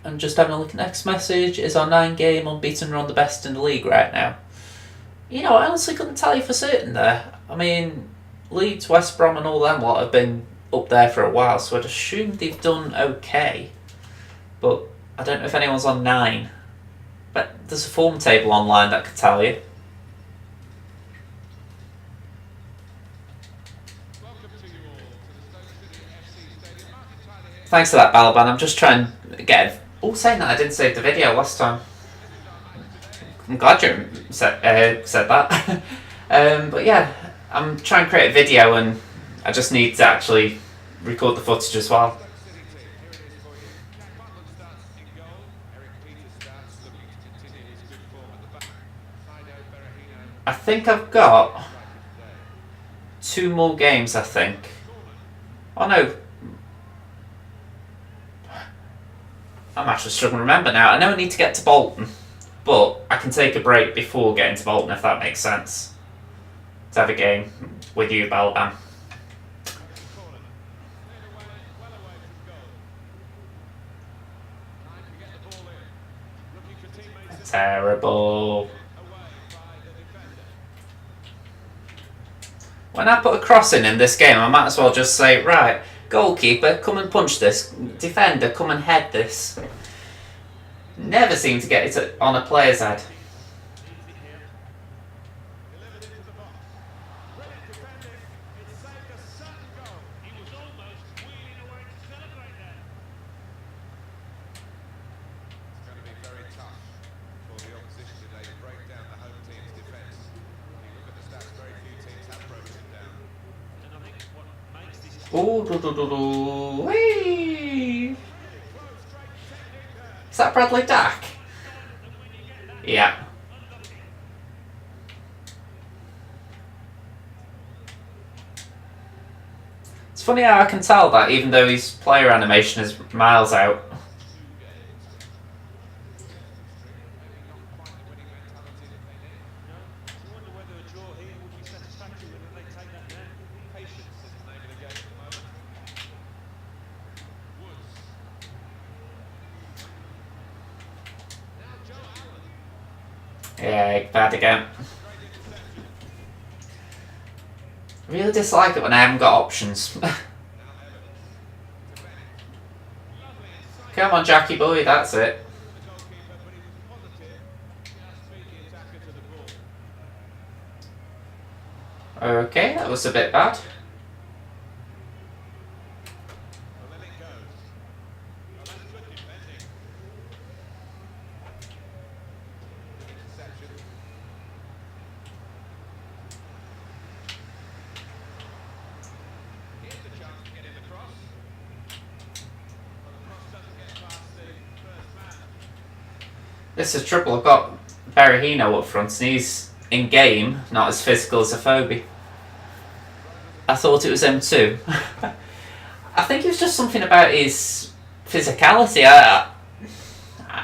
And just having a look at the next message. Is our 9-game unbeaten run the best in the league right now? You know, I honestly couldn't tell you for certain there. I mean, Leeds, West Brom and all them lot have been up there for a while, so I'd assume they've done okay. But I don't know if anyone's on 9. But there's a form table online that could tell you. Thanks for that, Balaban. I'm just trying to get... Oh, saying that, I didn't save the video last time. I'm glad you said that. But yeah, I'm trying to create a video and I just need to actually record the footage as well. I think I've got 2 more games, I think. Oh no. I'm actually struggling to remember now. I know I need to get to Bolton, but I can take a break before getting to Bolton if that makes sense. To have a game with you, Balaban. Terrible. When I put a crossing in this game, I might as well just say, right, goalkeeper, come and punch this. Defender, come and head this. Never seem to get it on a player's head. Ooh, whee! Is that Bradley Dack? Yeah. It's funny how I can tell that even though his player animation is miles out. Yeah, bad again. I really dislike it when I haven't got options. Come on, Jackie boy, that's it. Okay, that was a bit bad. This is triple. I've got Berahino up front, and he's in game, not as physical as a Phobie. I thought it was him too. I think it was just something about his physicality.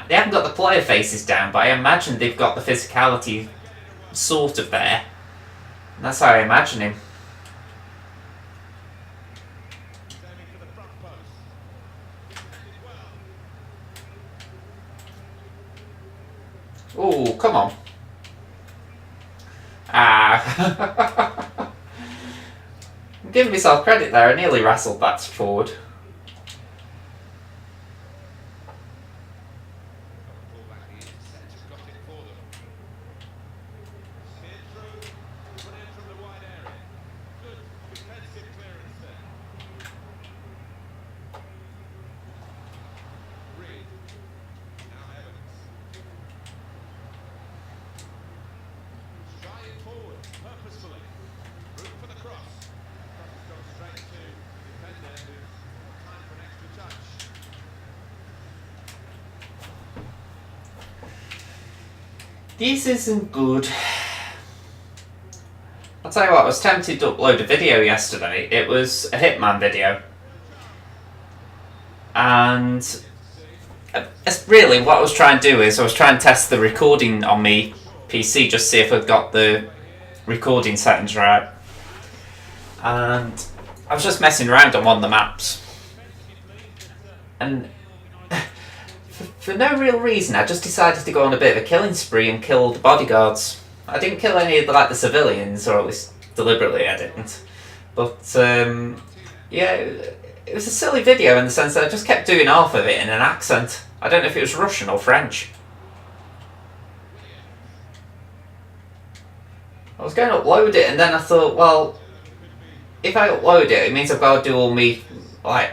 They haven't got the player faces down, but I imagine they've got the physicality sort of there. And that's how I imagine him. Oh, come on. Ah. I'm giving myself credit there. I nearly wrestled that forward. This isn't good. I'll tell you what, I was tempted to upload a video yesterday. It was a Hitman video. And really what I was trying to do is I was trying to test the recording on me PC, just see if I'd got the recording settings right. And I was just messing around on one of the maps. And for no real reason, I just decided to go on a bit of a killing spree and kill the bodyguards. I didn't kill any of the civilians, or at least deliberately I didn't. But yeah, it was a silly video in the sense that I just kept doing half of it in an accent. I don't know if it was Russian or French. I was going to upload it, and then I thought, well, if I upload it, it means I've got to do all me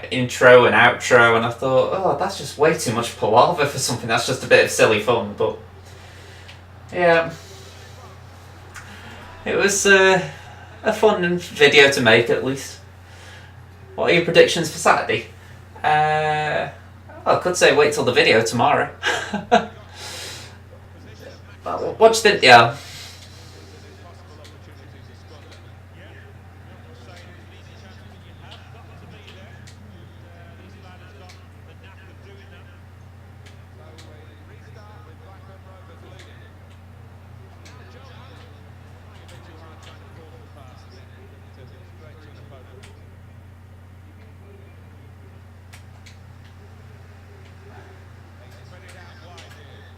intro and outro, and I thought, oh, that's just way too much palaver for something that's just a bit of silly fun. But yeah, it was a fun video to make, at least. What are your predictions for Saturday? I could say wait till the video tomorrow. What do you think? Yeah.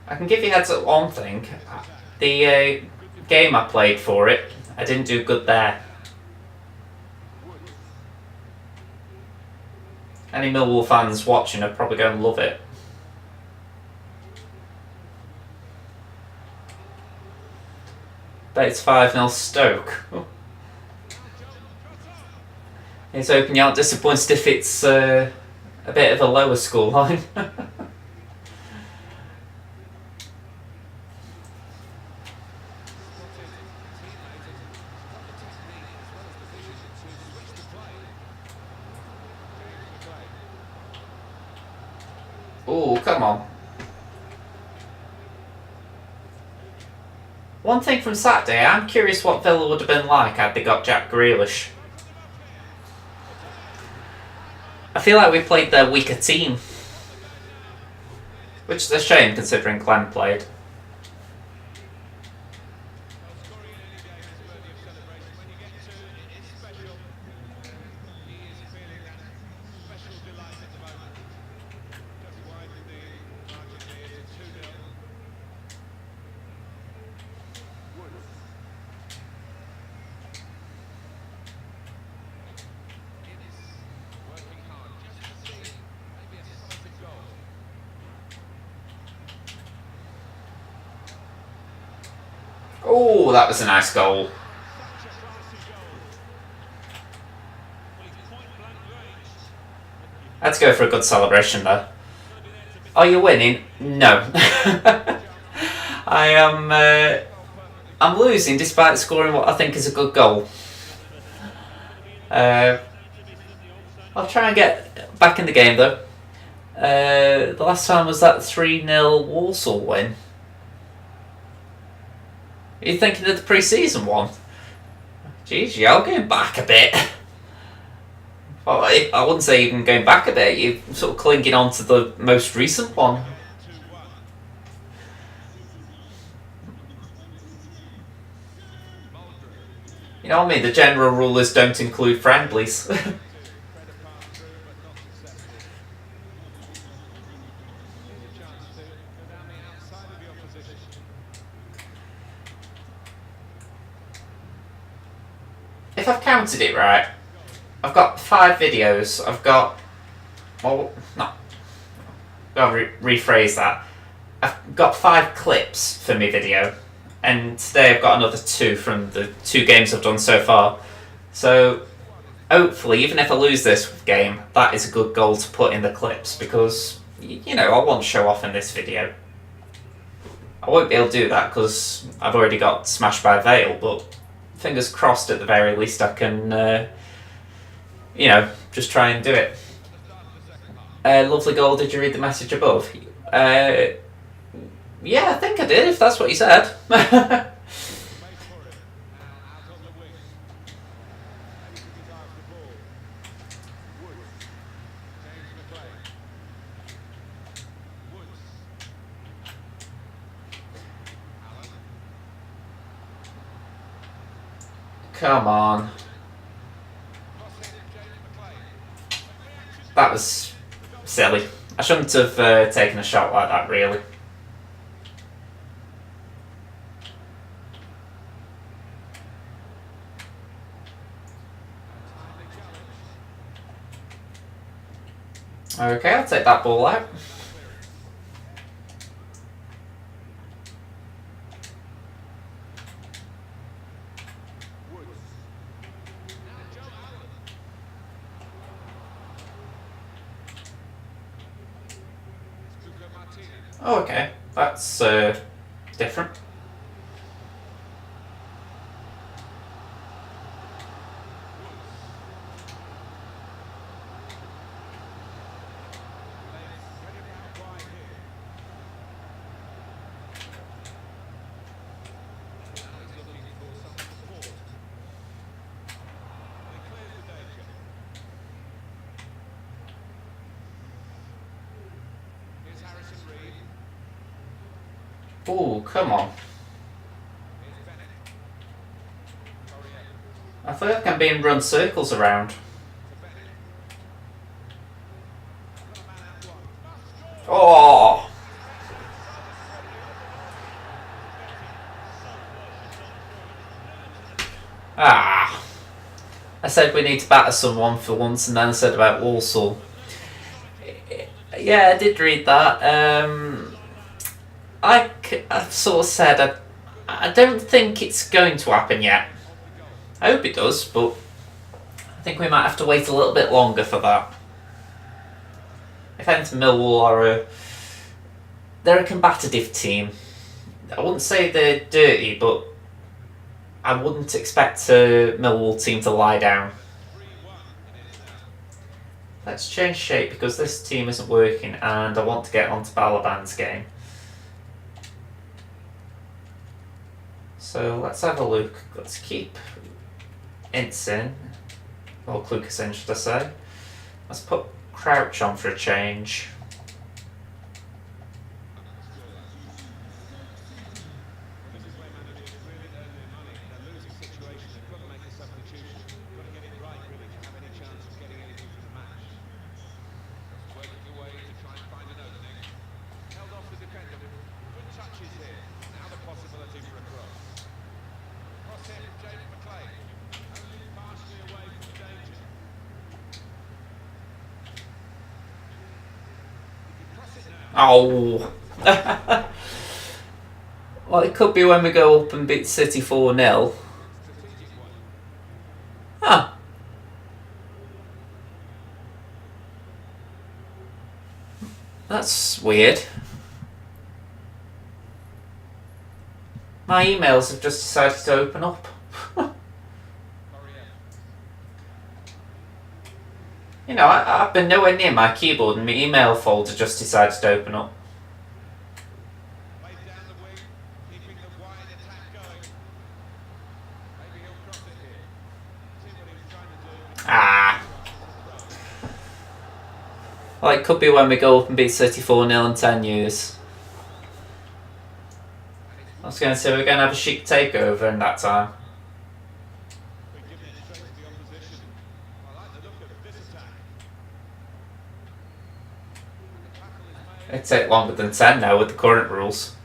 I can give you heads up one thing. The game I played for it, I didn't do good there. Any Millwall fans watching are probably going to love it. Bet it's 5-0 Stoke. Here's hoping you aren't disappointed if it's a bit of a lower scoreline. Oh, come on. One thing from Saturday, I'm curious what Villa would have been like had they got Jack Grealish. I feel like we played their weaker team. Which is a shame considering Clem played. Oh, that was a nice goal. Let's go for a good celebration though. Are you winning? No. I'm losing despite scoring what I think is a good goal. I'll try and get back in the game though. The last time was that 3-0 Walsall win. Are you thinking of the pre-season one? Jeez, you're going back a bit. Well, I wouldn't say even going back a bit, you're sort of clinging on to the most recent one. You know what I mean? The general rule is don't include friendlies. If I've counted it right, I've got 5 videos. I've got... Well, no. I'll rephrase that. I've got 5 clips for my video. And today I've got another 2 from the 2 games I've done so far. So, hopefully, even if I lose this game, that is a good goal to put in the clips. Because, you know, I want to show off in this video. I won't be able to do that because I've already got smashed by Vale, but... Fingers crossed at the very least I can, you know, just try and do it. Lovely goal, did you read the message above? Yeah, I think I did, if that's what you said. Come on. That was silly. I shouldn't have taken a shot like that, really. Okay, I'll take that ball out. Oh, okay. That's different. Oh, come on. I feel like I'm being run circles around. Oh! Ah! I said we need to batter someone for once, and then I said about Walsall. Yeah, I did read that. I've sort of said I don't think it's going to happen yet. I hope it does, but I think we might have to wait a little bit longer for that. If anything, Millwall they're a combative team. I wouldn't say they're dirty, but I wouldn't expect a Millwall team to lie down. Let's change shape because this team isn't working and I want to get onto Balaban's game. So let's have a look. Let's keep Ince in, or Klukas in, should I say. Let's put Crouch on for a change. Oh! Well, it could be when we go up and beat City 4-0. Huh. That's weird. My emails have just decided to open up. You know, I've been nowhere near my keyboard and my email folder just decided to open up. Ah. Well, it could be when we go up and beat City 4-0 in 10 years. I was going to say we're going to have a chic takeover in that time. It'd take longer than 10 now with the current rules.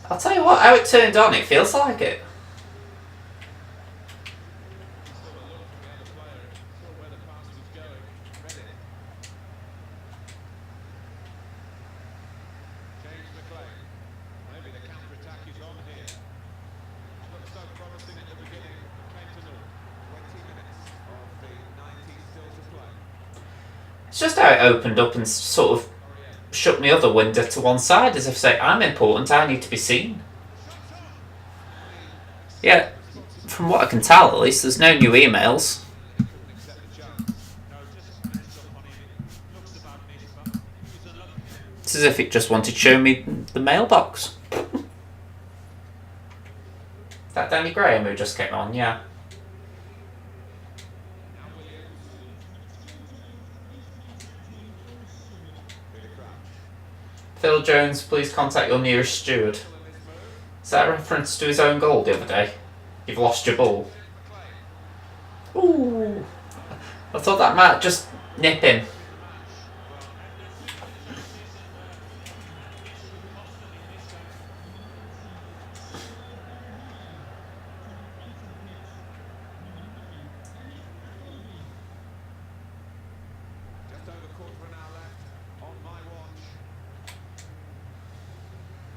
I'll tell you what, how it turned on, it feels like it. It's just how it opened up and sort of shut my other window to one side as if say, I'm important, I need to be seen. Yeah, from what I can tell at least, there's no new emails. It's as if it just wanted to show me the mailbox. That Danny Graham who just came on, yeah. Phil Jones, please contact your nearest steward. Is that a reference to his own goal the other day? You've lost your ball. Ooh. I thought that might just nip him. Just over a quarter of an hour left on my watch.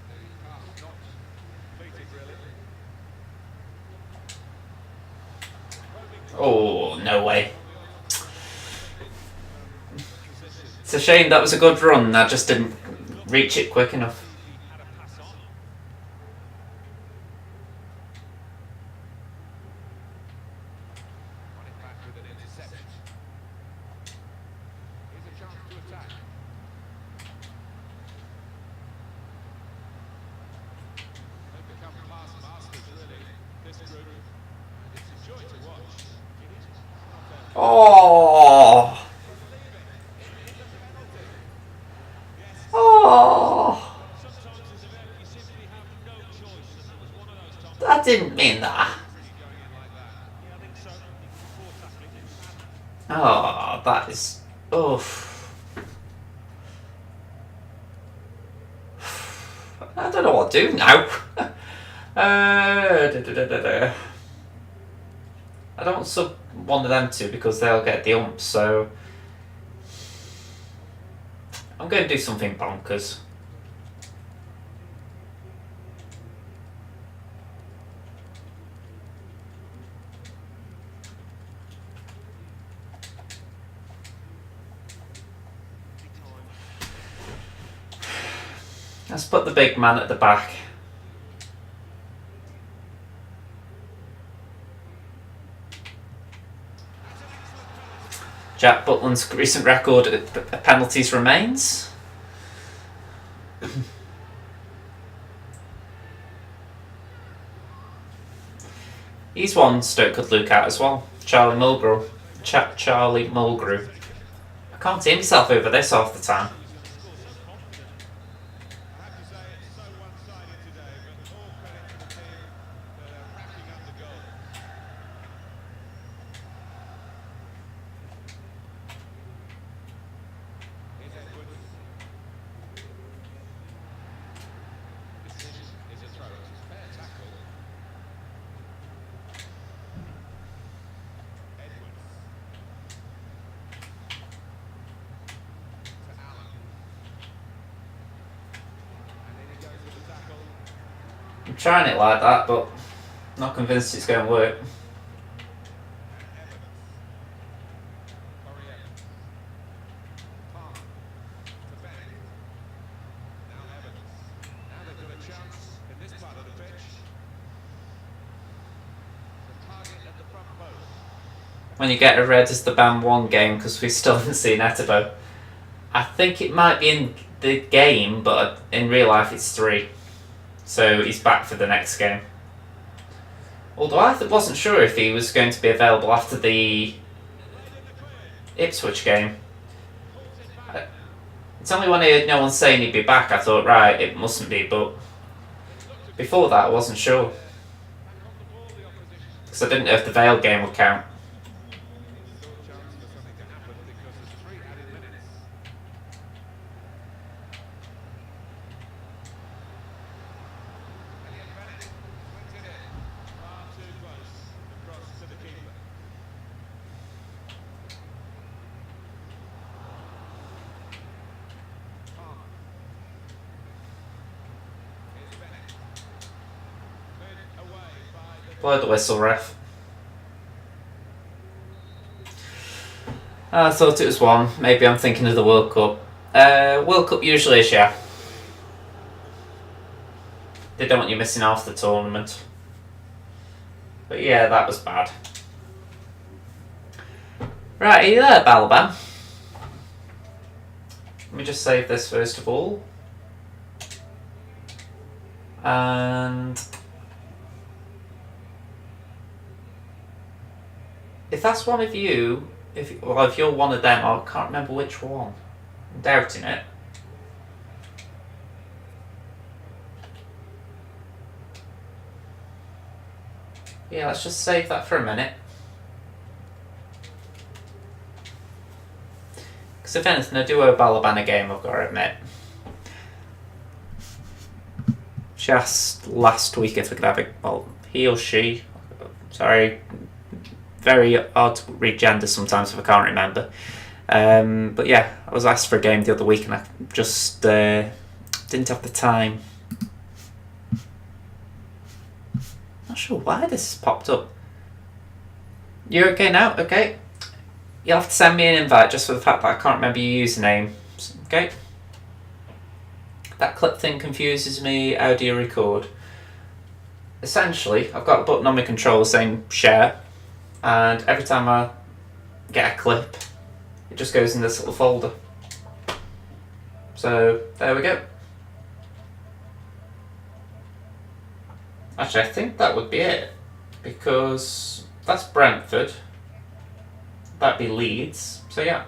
The pass not completed really. Oh, no way. It's a shame that was a good run. I just didn't reach it quick enough. Had a pass on. Running back with an interception. Here's a chance to attack. They've become pass masters really, this group. And it's a joy to watch. It is not a Oh. Oh. I didn't mean that. Oh, that is... Oof. I don't know what to do now. I don't sub one of them two because they'll get the ump, so... I'm going to do something bonkers. Let's put the big man at the back. Jack Butland's recent record at penalties remains. He's one Stoke could look at as well. Charlie Mulgrew. Charlie Mulgrew. I can't see myself over this half the time. I'm trying it like that, but not convinced it's going to work. When you get a red as the Bam 1 game, because we still haven't seen Etebo. I think it might be in the game, but in real life it's 3. So he's back for the next game. Although I wasn't sure if he was going to be available after the Ipswich game. It's only when I heard no one saying he'd be back, I thought, right, it mustn't be, but before that I wasn't sure. Because I didn't know if the Vale game would count. Blow the whistle, ref. I thought it was 1. Maybe I'm thinking of the World Cup. World Cup usually is, yeah. They don't want you missing half the tournament. But yeah, that was bad. Right, are you there, Balaban? Let me just save this first of all. And... if that's one of you, if you're one of them, I can't remember which one. I'm doubting it. Yeah, let's just save that for a minute. Because if anything, I do owe Balaban a game, I've got to admit. She asked last week if we could have it. Well, he or she. Sorry. Very hard to read gender sometimes if I can't remember. But yeah, I was asked for a game the other week and I just didn't have the time. Not sure why this has popped up. You're okay now? Okay. You'll have to send me an invite just for the fact that I can't remember your username. Okay. That clip thing confuses me. How do you record? Essentially, I've got a button on my controller saying share, and every time I get a clip, it just goes in this little folder. So there we go. Actually, I think that would be it, because that's Brentford. That'd be Leeds. So yeah.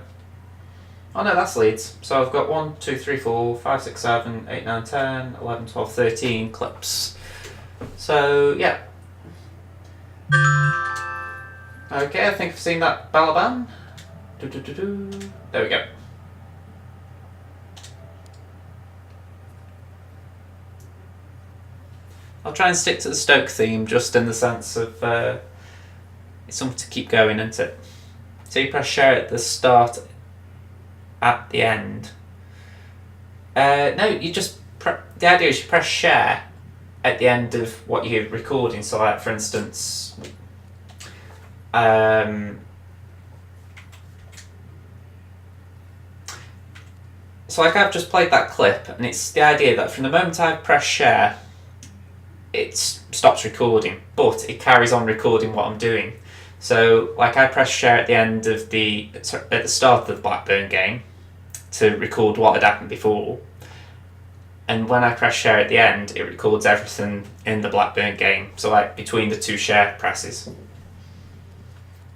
Oh no, that's Leeds. So I've got 1, 2, 3, 4, 5, 6, 7, 8, 9, 10, 11, 12, 13 clips. So yeah. Okay, I think I've seen that Balaban. There we go. I'll try and stick to the Stoke theme, just in the sense of it's something to keep going, isn't it? So you press share at the start, at the end. No, you just the idea is you press share at the end of what you're recording. So, like for instance, so like I've just played that clip, and it's the idea that from the moment I press share, it stops recording, but it carries on recording what I'm doing. So, like I press share at the end of at the start of the Blackburn game to record what had happened before, and when I press share at the end, it records everything in the Blackburn game. So, like between the two share presses,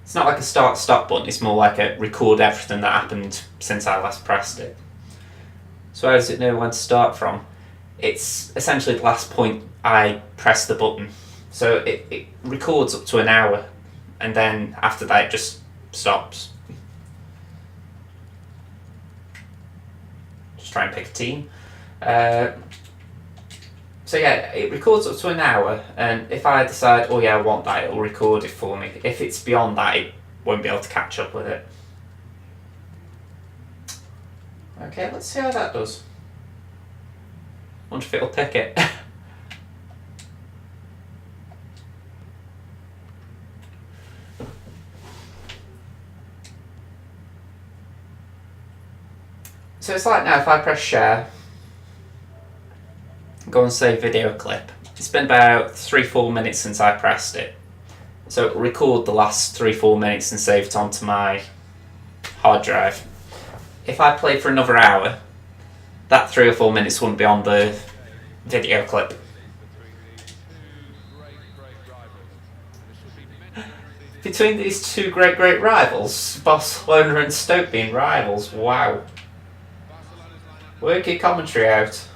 it's not like a start-stop button. It's more like a record everything that happened since I last pressed it. So, how does it know when to start from? It's essentially the last point I press the button. So it records up to an hour, and then after that it just stops. Just try and pick a team. So yeah, it records up to an hour, and if I decide, oh yeah, I want that, it'll record it for me. If it's beyond that, it won't be able to catch up with it. Okay, let's see how that does. Wonder if it'll pick it. So it's like now, if I press share, go and save video clip. It's been about 3-4 minutes since I pressed it. So it'll record the last 3-4 minutes and save it onto my hard drive. If I play for another hour, that 3 or 4 minutes wouldn't be on the video clip. Between these two great rivals, Barcelona and Stoke being rivals, wow. Work your commentary out.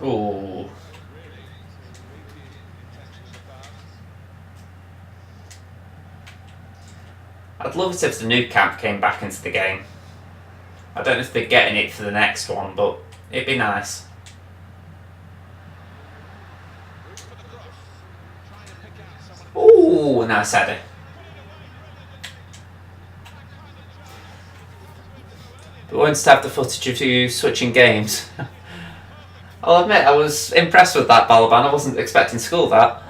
Ooh. I'd love it if the new camp came back into the game. I don't know if they're getting it for the next one, but it'd be nice. Ooh, nice header. But we wanted to have the footage of you switching games. I'll admit, I was impressed with that Balaban. I wasn't expecting to score that.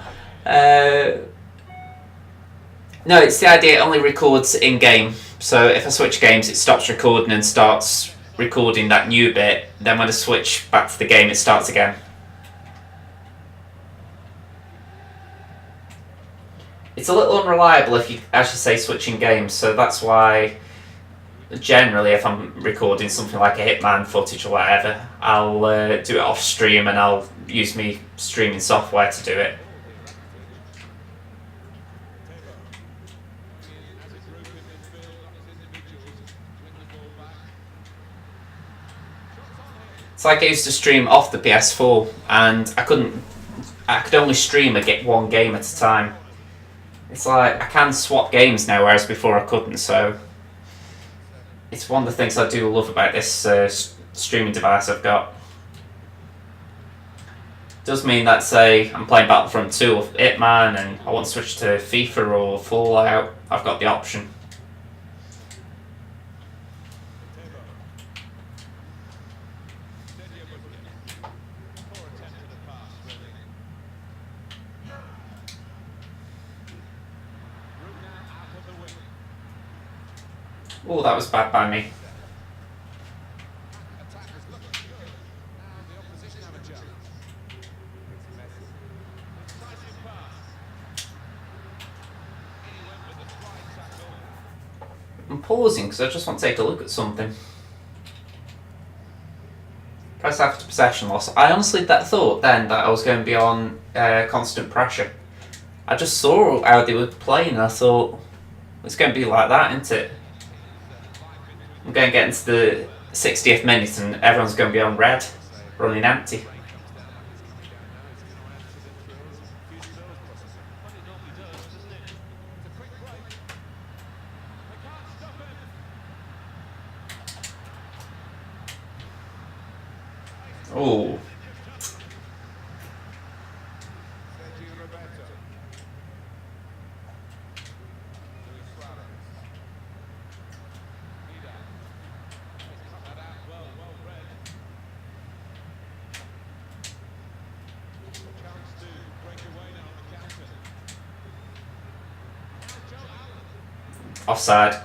No, it's the idea it only records in-game. So if I switch games, it stops recording and starts recording that new bit. Then when I switch back to the game, it starts again. It's a little unreliable if you actually say switching games, so that's why generally if I'm recording something like a Hitman footage or whatever, I'll do it off stream and I'll use me streaming software to do it. It's like I used to stream off the PS4, and I could only stream one game at a time. It's like I can swap games now, whereas before I couldn't. So it's one of the things I do love about this streaming device I've got. It does mean that, say, I'm playing Battlefront 2 or Hitman and I want to switch to FIFA or Fallout, I've got the option. Oh, that was bad by me. I'm pausing because I just want to take a look at something. Press after possession loss. I honestly thought then that I was going to be on constant pressure. I just saw how they were playing and I thought, it's going to be like that, isn't it? I'm going to get into the 60th minute and everyone's going to be on red, running empty. Oh. Offside.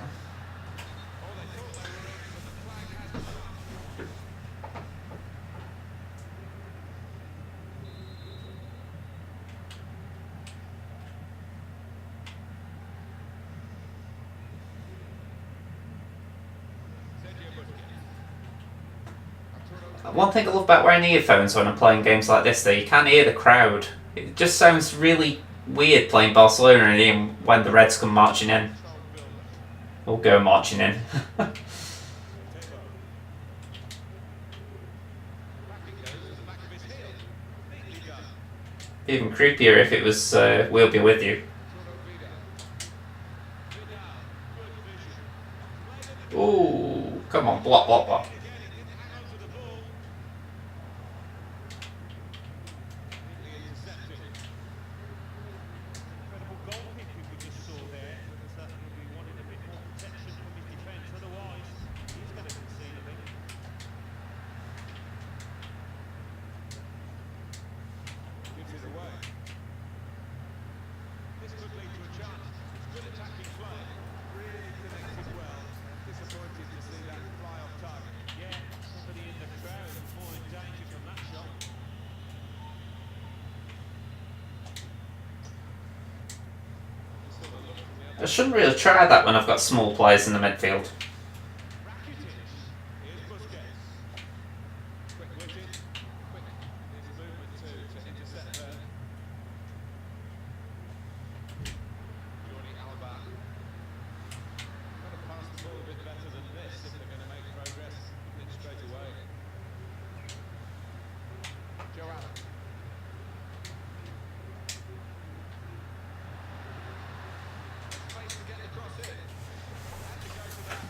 One thing I love about wearing earphones when I'm playing games like this, though, you can hear the crowd. It just sounds really weird playing Barcelona and when the Reds come marching in. Or go marching in. Even creepier if it was We'll Be With You. Ooh, come on, block, block, block. I shouldn't really try that when I've got small players in the midfield.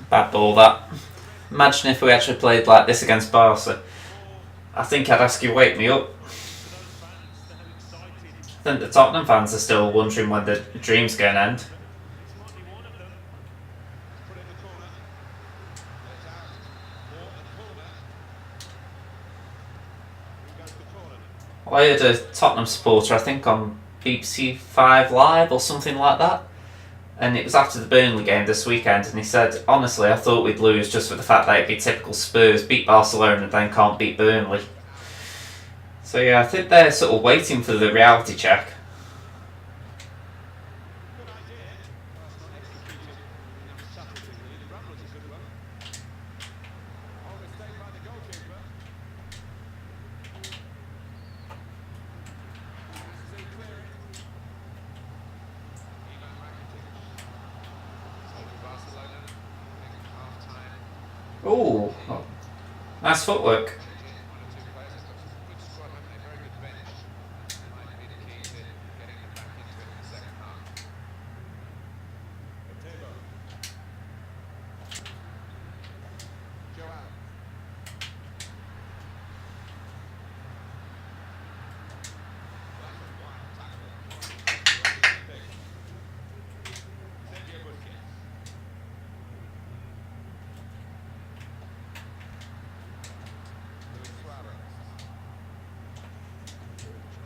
Bad ball, that. Imagine if we actually played like this against Barca. I think I'd ask you wake me up. I think the Tottenham fans are still wondering when the dream's going to end. Well, I heard a Tottenham supporter, I think on BBC 5 Live or something like that, and it was after the Burnley game this weekend, and he said, honestly, I thought we'd lose just for the fact that it'd be typical Spurs, beat Barcelona and then can't beat Burnley. So yeah, I think they're sort of waiting for the reality check. Ooh, nice footwork.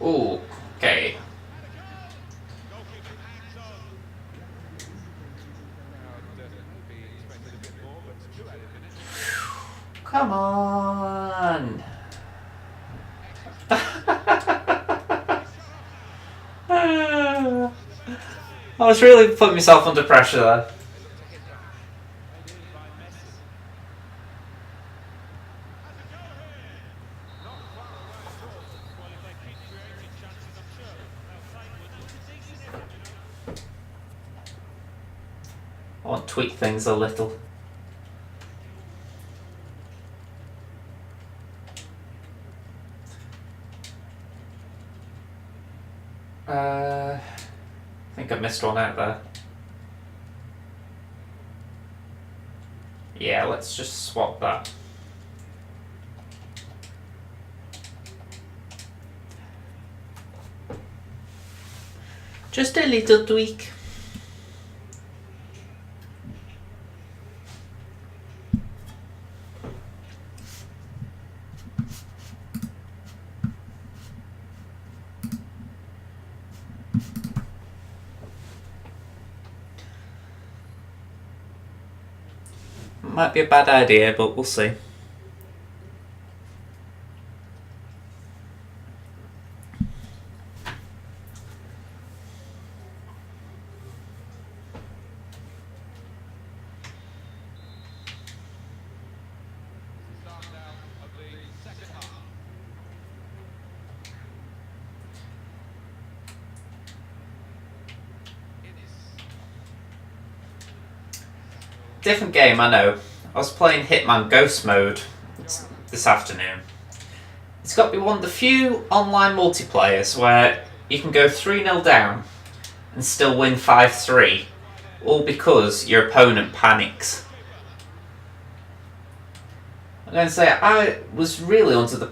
Ooh, okay. Goalkeeper hands on. Crowd maybe expected a bit more, but 2 added minutes. Come on. I was really putting myself under pressure there. They look to hit that. Made in by Messi. Has a go here. Not far away at all. Well, if they keep creating chances, I'm sure they'll take one. That's a decent effort, you know. I want to tweak things a little. I think I missed one out there. Yeah, let's just swap that. Just a little tweak. Might be a bad idea, but we'll see. Start now of the second half. Different game, I know. I was playing Hitman Ghost Mode this afternoon. It's got to be one of the few online multiplayers where you can go 3-0 down and still win 5-3, all because your opponent panics. I'm going to say, I was really under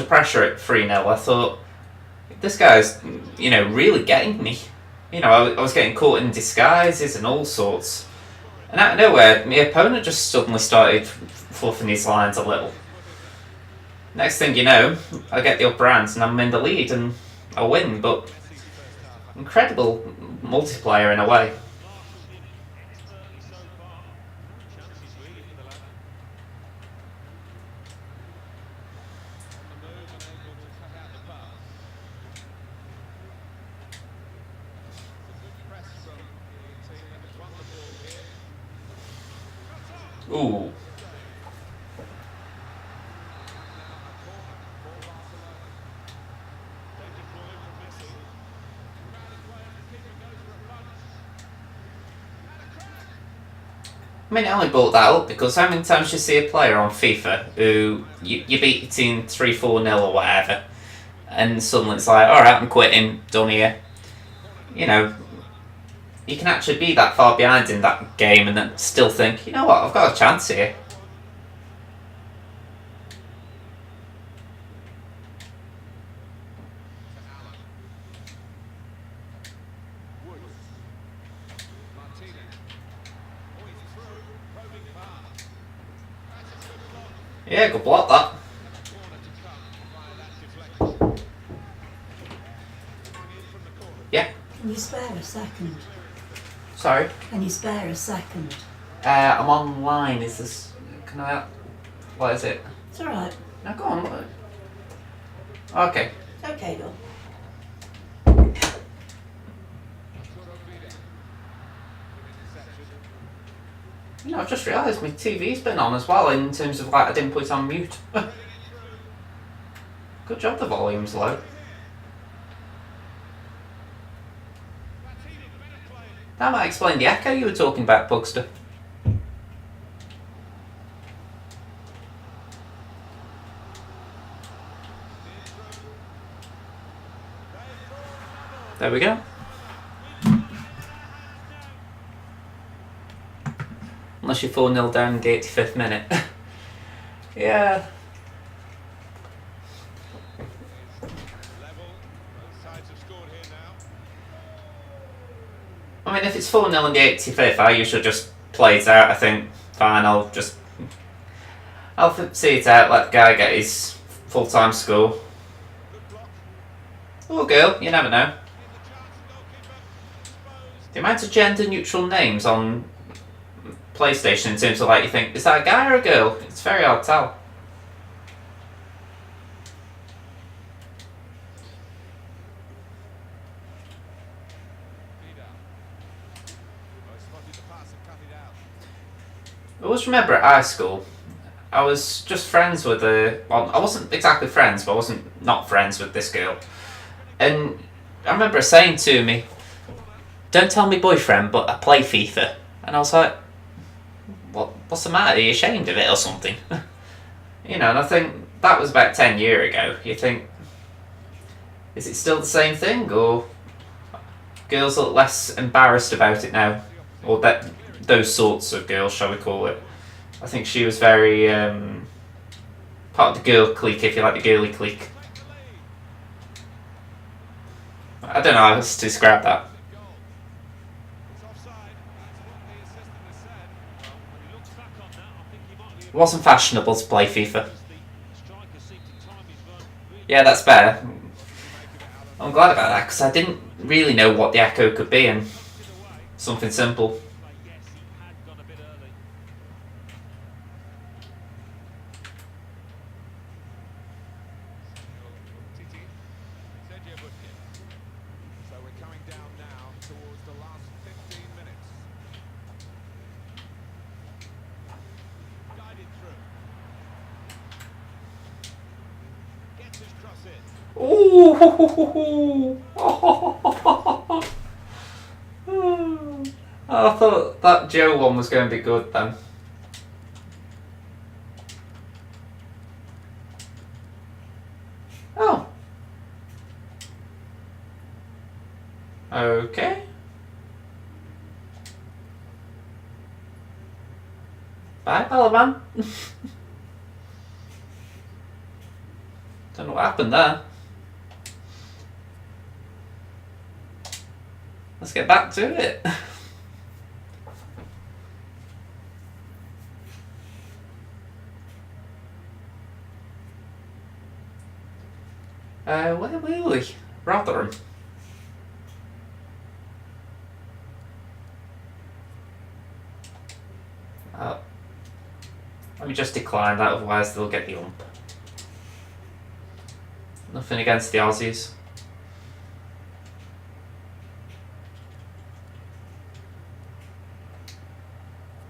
pressure at 3-0. I thought, this guy's, really getting me. I was getting caught in disguises and all sorts. And out of nowhere, my opponent just suddenly started fluffing his lines a little. Next thing you know, I get the upper hand and I'm in the lead and I win, but incredible multiplayer in a way. Ooh. I mean, I only brought that up because how many times you see a player on FIFA who you beat your team 3-4-0 or whatever, and suddenly it's like, alright, I'm quitting, done here. You can actually be that far behind in that game and then still think, you know what, I've got a chance here. Yeah, good block that. Yeah. Can you spare a second? Sorry. Can you spare a second? I'm online. Is this? Can I? What is it? It's alright. No, go on. Okay. Okay, go. I've just realised my TV's been on as well in terms of I didn't put it on mute. Good job the volume's low. That might explain the echo you were talking about, Bugster. There we go. Unless you're 4-0 down in the 85th minute. Yeah. I mean, if it's 4-0 in the 85th, I usually just play it out. I think, fine, I'll see it out, let the guy get his full-time score. Or girl, you never know. The amount of gender-neutral names on PlayStation in terms of like you think, is that a guy or a girl? It's very hard to tell. I always remember at high school, I was just friends with well, I wasn't exactly friends, but I wasn't not friends with this girl. And I remember her saying to me, "Don't tell me boyfriend, but I play FIFA." And I was like, what's the matter? Are you ashamed of it or something? You know, and I think that was about 10 years ago. You think, is it still the same thing, or girls look less embarrassed about it now? Or those sorts of girls, shall we call it? I think she was very part of the girl clique, if you like, the girly clique. I don't know how else to describe that. It wasn't fashionable to play FIFA. Yeah, that's better. I'm glad about that, because I didn't really know what the echo could be, and something simple. So we're coming down now towards the last 15 minutes. Guided through. Gets his cross in. Ooh! I thought that Joe one was going to be good then. Oh. Okay. Bye, Balaban. Don't know what happened there. Let's get back to it. Where were we? Rotherham. Let me just decline that, otherwise they'll get the ump. Nothing against the Aussies.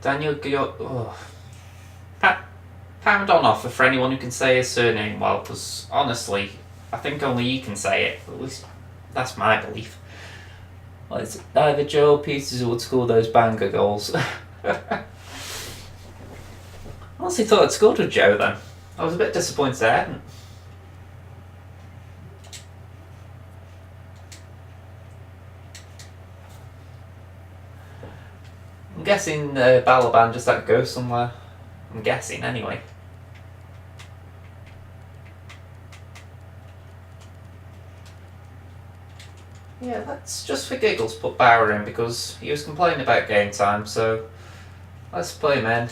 Daniel Gio... Oh. Pound on offer for anyone who can say his surname well, because honestly, I think only you can say it. At least that's my belief. Well, it's either Joe or Peters who would score those banger goals. I honestly thought I'd scored with Joe then. I was a bit disappointed I hadn't. I'm guessing Balaban just had to go somewhere. I'm guessing anyway. Yeah, let's just for giggles put Bauer in because he was complaining about game time, so let's play him in.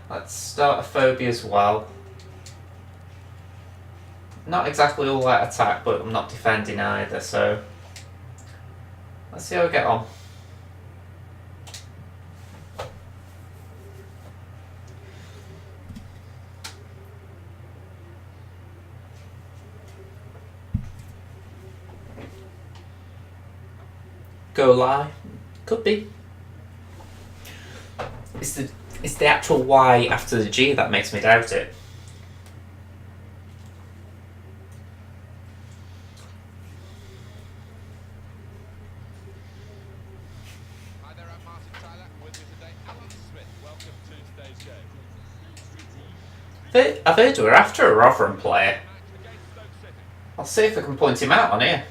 Let's start a phobia as well. Not exactly all out attack, but I'm not defending either, so let's see how we get on. Go lie. Could be. It's the actual Y after the G that makes me doubt it. Hi there, I'm Martin Tyler. With me today, Alan Smith. Welcome to today's game. I've heard we're after a Rotherham player. Against Stoke City. I'll see if I can point him out on here.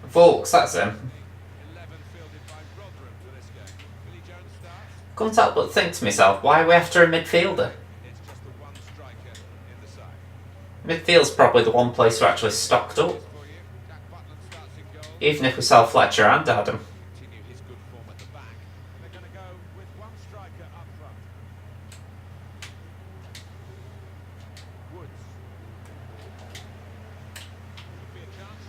Volks, that's him. 11 fielded by Rotherham for this game. Billy Jones starts. Couldn't help but think to myself, why are we after a midfielder? It's just the one striker in the side. Midfield's probably the one place we're actually stocked up. For you, Jack Butland starts in goal. Even if we sell Fletcher and Adam. Continue his good form at the back. They're going to go with one striker up front. Woods. Could be a chance.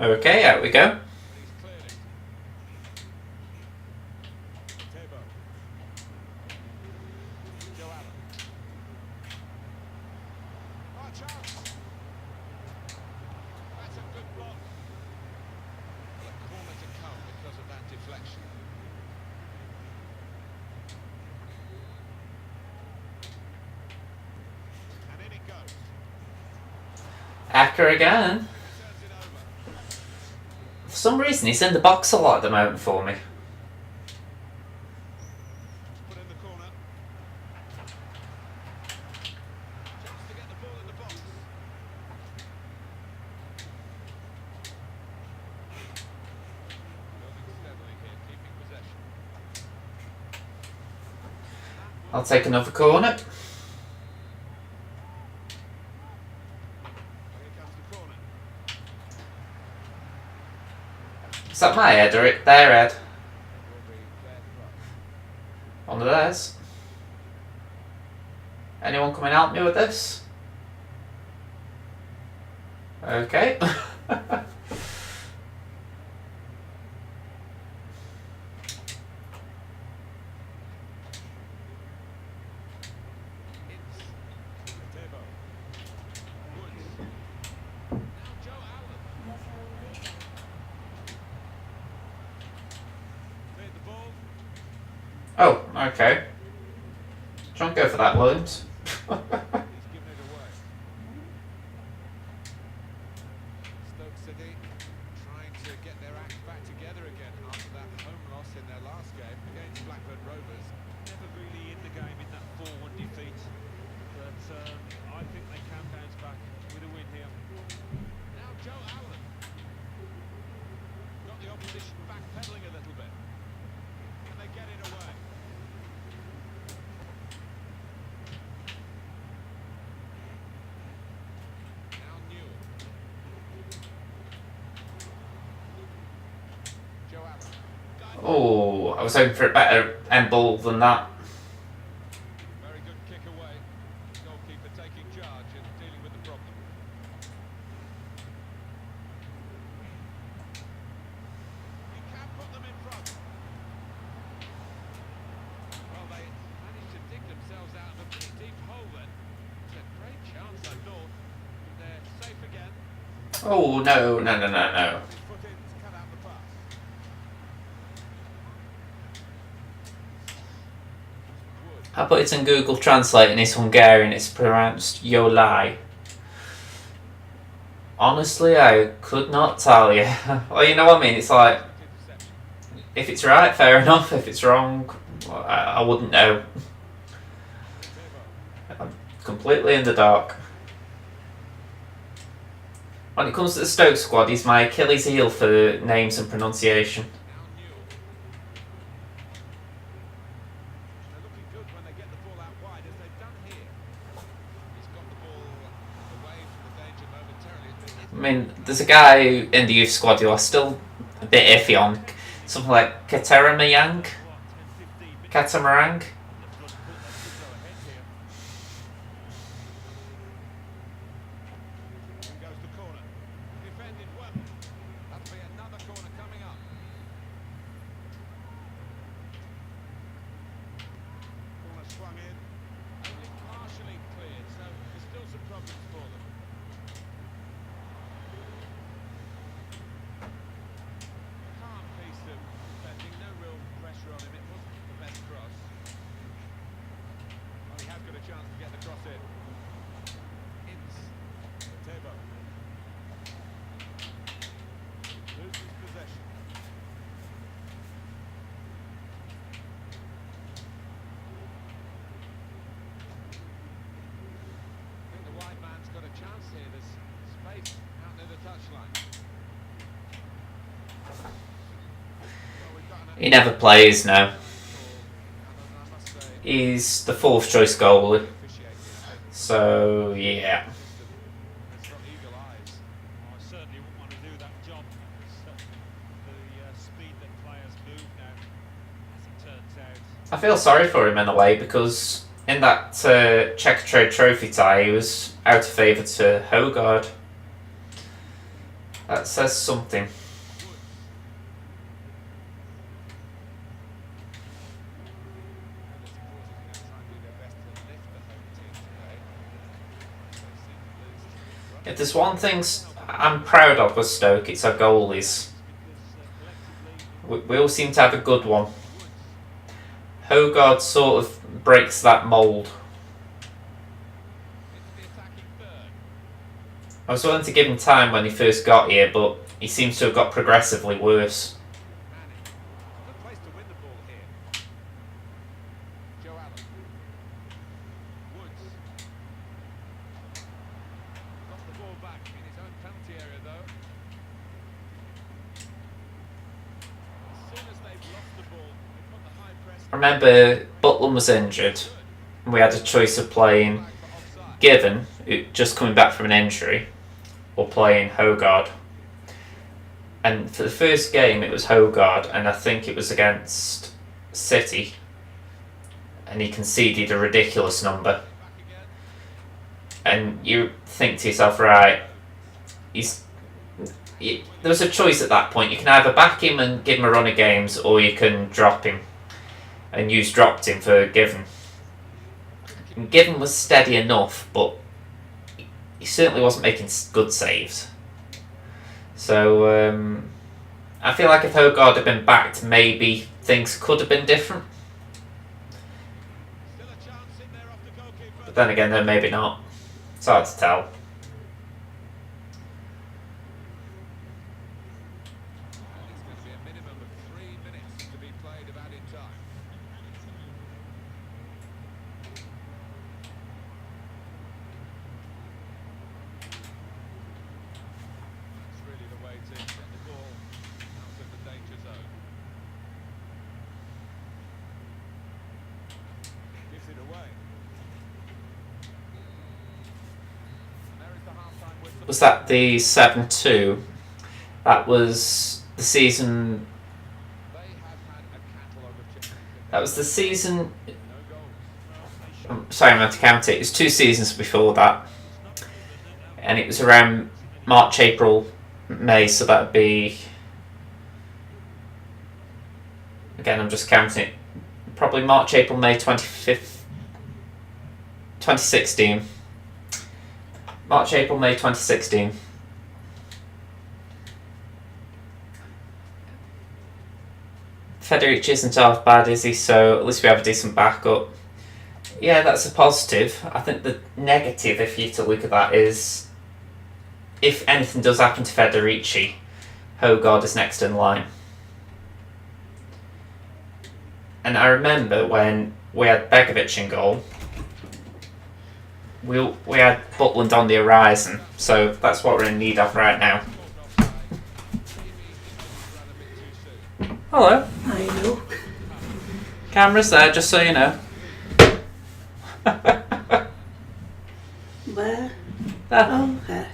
Okay, out we go. He's cleared it. Tebo. Joe Allen. Oh, chance. That's a good block. Well, a corner to come because of that deflection. And in it goes. Acker again. Turns it over. For some reason, he's in the box a lot at the moment for me. Put in the corner. Chance to get the ball in the box. Building steadily here, keeping possession. I'll take another corner. Here comes the corner. Is that my head or their head? It will be their throw. One of theirs. Anyone come and help me with this? Okay. Tebo. Woods. Now Joe Allen. Cleared the ball. Oh, okay. Try and go for that, Williams. He's given it away. Stoke City trying to get their act back together again after that home loss in their last game against Blackburn Rovers. Never really in the game in that 4-1 defeat, but I think they can bounce back with a win here. Now Joe Allen. Got the opposition backpedaling a little bit. And they get it away. Now Newell. Joe Allen. Guided. Oh, I was hoping for a better end ball than that. Very good kick away. Goalkeeper taking charge and dealing with the problem. He can put them in front. Well, they managed to dig themselves out of a pretty deep hole then. It's a great chance, I thought. But they're safe again. Oh, no, no, no, no, no. His foot in to cut out the pass. Wood. I put it in Google Translate and it's Hungarian, it's pronounced Yolai. Honestly, I could not tell you. Well, you know what I mean? It's like, Interception. if it's right, fair enough. If it's wrong, well, I wouldn't know. Tebo. I'm completely in the dark. When it comes to the Stoke squad, he's my Achilles heel for names and pronunciation. Now Newell. They're looking good when they get the ball out wide, as they've done here. He's got the ball away from the danger momentarily. I mean, there's a guy in the youth squad who I'm still a bit iffy on. Something like Cataramayang? Catamarang? In goes the corner. Defended well. That'll be another corner coming up. Corner swung in. Only partially cleared, so there's still some problems for them. Calm piece of defending, no real pressure on him. It wasn't the best cross. Well, he has got a chance to get the cross in. It's Tebo. Loses possession. I think the wide man's got a chance here. There's space out near the touchline. Well, we've got an He never plays now. and I must say, He's the fourth choice goalie. appreciate it. So, yeah. It's got eagle eyes. I certainly wouldn't want to do that job. The speed that players move now, as it turns out. I feel sorry for him in a way because in that Czech Trade Trophy tie, he was out of favour to Hogard. That says something. If there's one thing I'm proud of with Stoke, it's our goalies. We all seem to have a good one. Hogard sort of breaks that mould. I was willing to give him time when he first got here, but he seems to have got progressively worse. I remember Butland was injured, and we had a choice of playing Given, just coming back from an injury, or playing Hogard. And for the first game, it was Hogard, and I think it was against City, and he conceded a ridiculous number. And you think to yourself, right, there was a choice at that point. You can either back him and give him a run of games, or you can drop him. And you dropped him for Given. And Given was steady enough, but he certainly wasn't making good saves. So I feel like if Hogard had been backed, maybe things could have been different. But then again, though, maybe not. It's hard to tell. Was that the 7-2? That was the season. That was the season. I'm sorry, I'm going to count it. It was 2 seasons before that, and it was around March, April, May. So that would be. Again, I'm just counting it. Probably March, April, May 2016. March, April, May 2016. Federici isn't half bad, is he? So at least we have a decent backup. Yeah, that's a positive. I think the negative, if you to look at that, is if anything does happen to Federici, Hogard is next in line. And I remember when we had Begovic in goal, we had Butland on the horizon, so that's what we're in need of right now. Hello. I know. Camera's there, just so you know. Where? There. Oh, okay.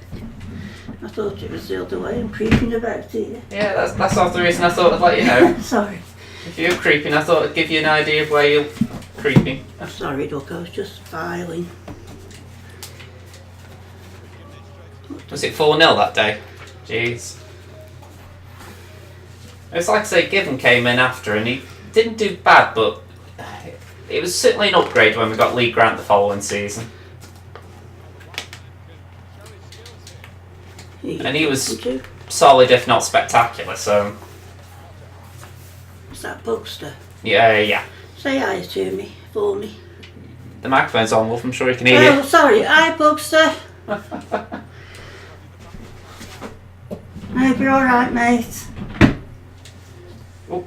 I thought it was the other way. I'm creeping about here. Yeah, that's all the reason I thought I'd let you know. Sorry. If you're creeping, I thought I'd give you an idea of where you're creeping. Sorry, Doc. I was just filing. Was it 4-0 that day? Jeez. It's like I say, Given came in after and he didn't do bad, but it was certainly an upgrade when we got Lee Grant the following season. And he was solid, if not spectacular, so. Is that Buxter? Yeah. Say hi to me, for me. The microphone's on, Wolf, I'm sure you can hear Oh, you. sorry. Hi, Buxter. I hope you're alright, mate. Oh.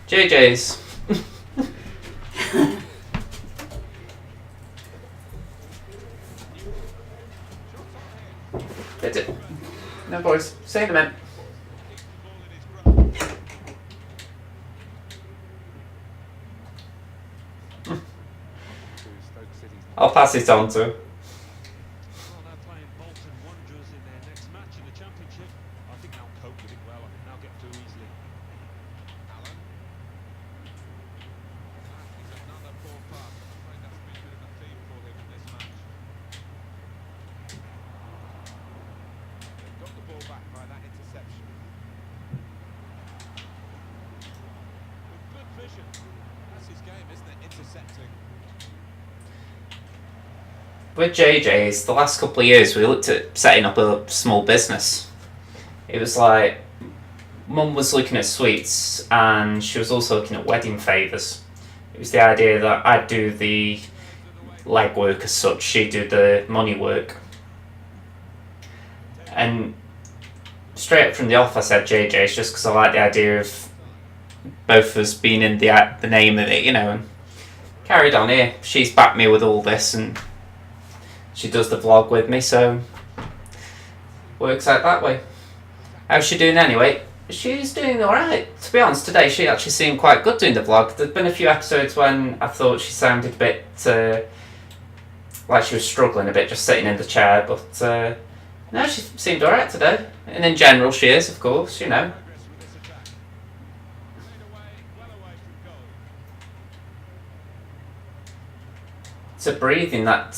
JJ's. Hit it. No, boys. See you in a minute. I'll pass it on to him. Well, they're playing Bolton Wanderers in their next match in the Championship. I think they'll cope with it well. I think they'll get through easily. Alan. That is another poor pass. I'm afraid that's been a bit of a theme for him in this match. vision. That's his game, isn't it? Intercepting. With JJ's, the last couple of years, we looked at setting up a small business. It was like, Mum was looking at sweets, and she was also looking at wedding favours. It was the idea that I'd do the legwork as such, she'd do the money work. And straight up from the off, I said JJ's just because I like the idea of both of us being in the name of it, you know, and carried on here. She's backed me with all this, and she does the vlog with me, so works out that way. How's she doing anyway? She's doing alright. To be honest, today she actually seemed quite good doing the vlog. There'd been a few episodes when I thought she sounded a bit like she was struggling a bit just sitting in the chair, but no, she seemed alright today. And in general she is, of course, you know. Progress with this attack. Played away, well away from goal. It's a breathing that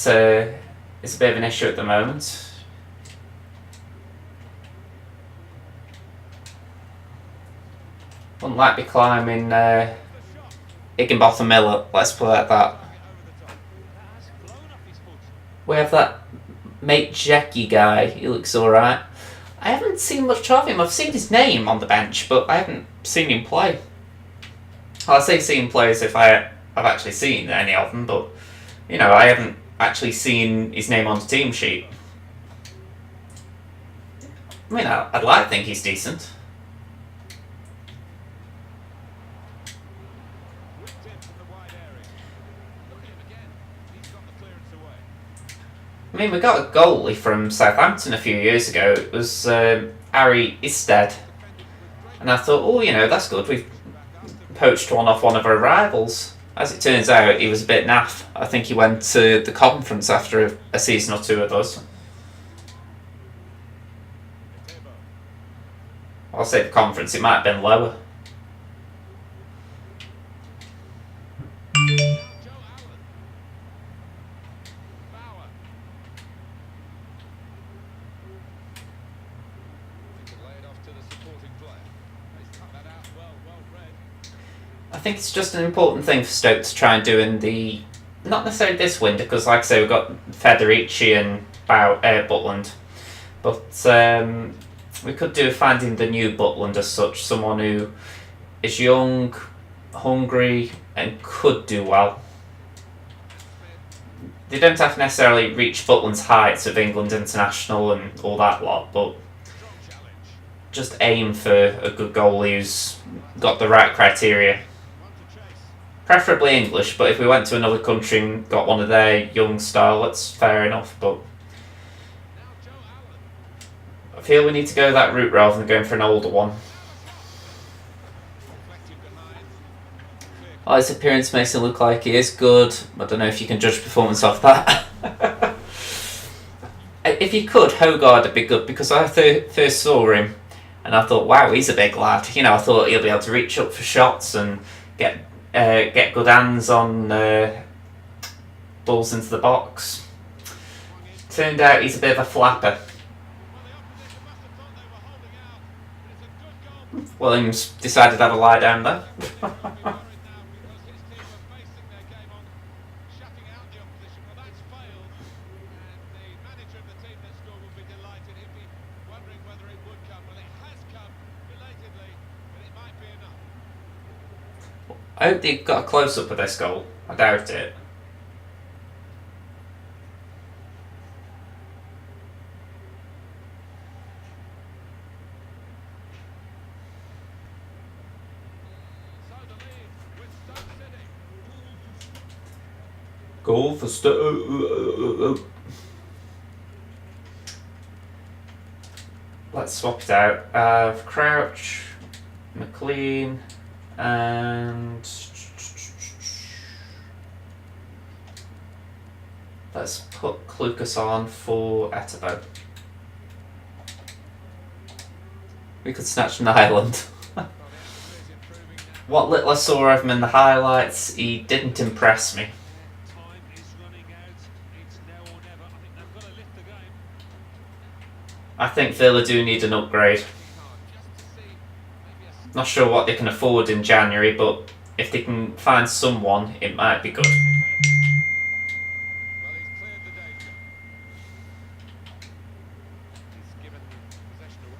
is a bit of an issue at the moment. Wouldn't like be climbing Higginbotham Mill, let's put it like that. Has blown off his foot. We have that mate Jackie guy, he looks alright. I haven't seen much of him. I've seen his name on the bench, but I haven't seen him play. Well, I say seen play as if I've actually seen any of them, but you know, I haven't actually seen his name on the team sheet. I mean, I'd like to think he's decent. Whipped in from the wide area. Look at him again. He's got the clearance away. I mean, we got a goalie from Southampton a few years ago. It was Harry Isted. And I thought, oh, you know, that's good. We've poached one off one of our rivals. As it turns out, he was a bit naff. I think he went to the conference after a season or two with us. I'll say the conference, it might have been lower. Joe Allen. Bauer. He can lay it off to the supporting player. He's cut that out well read. I think it's just an important thing for Stoke to try and do in the... Not necessarily this window, because like I say, we've got Federici and Butland. But we could do finding the new Butland as such, someone who is young, hungry, and could do well. They don't have to necessarily reach Butland's heights of England international and all that lot, but Strong challenge. just aim for a good goalie who's got the right criteria. One to chase. Preferably English, but if we went to another country and got one of their young style, that's fair enough. But Now Joe Allen. I feel we need to go that route rather than going for an older one. Reflecting behind. Clear. Oh, his appearance makes him look like he is good. I don't know if you can judge performance off that. If you could, Hogard would be good, because I first saw him and I thought, wow, he's a big lad. You know, I thought he'll be able to reach up for shots and get good hands on balls into the box. Turned out he's a bit of a flapper. Well, the opposition must have thought they were holding out, but it's a good goal. Williams decided to have a lie down there. He's worried now because his team were basing their game on shutting out the opposition. Well, that's failed, and the manager of the team that scored will be delighted. He'd be wondering whether it would come. Well, it has come belatedly, but it might be enough. I hope they got a close-up of this goal. I doubt it. So the lead with Stoke City. Goal for Stoke. Let's swap it out. Crouch, McLean, and let's put Clucas on for Etebo. We could snatch from the Highland. Well, the atmosphere is improving now. What little I saw of him in the highlights, he didn't impress me. Time is running out. It's now or never. I think they've got to lift the game. I think Villa do need an upgrade. Just to see maybe a Not sure what they can afford in January, but if they can find someone, it might be good. Well, he's cleared the danger. He's given possession away.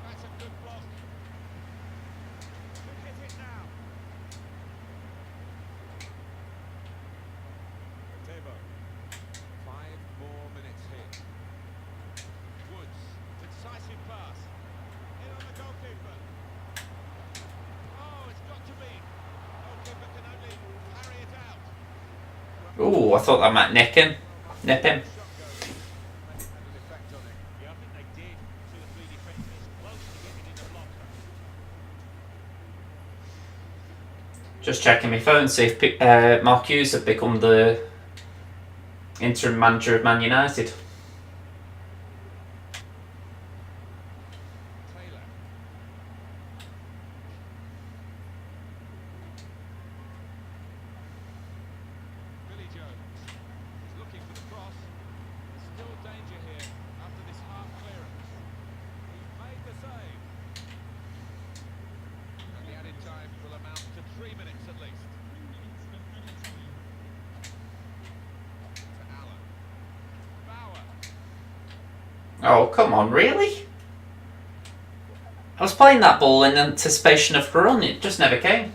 That's a good block. Could hit it now. Tebo. 5 more minutes here. Woods. Decisive pass. In on the goalkeeper. Oh, it's got to be. Goalkeeper can only carry it out. Ooh, I thought that might nip him. Shot goes. Had an effect on him. Yeah, I think they did. 2 or 3 defenders close to getting in the blocker. Just checking my phone, see if Mark Hughes have become the interim manager of Man United. Taylor. Billy Jones. He's looking for the cross. There's still danger here after this half clearance. He's made the save. And the added time will amount to 3 minutes at least. To Allen. Bauer. Oh, come on, really? I was playing that ball in anticipation of a run, it just never came.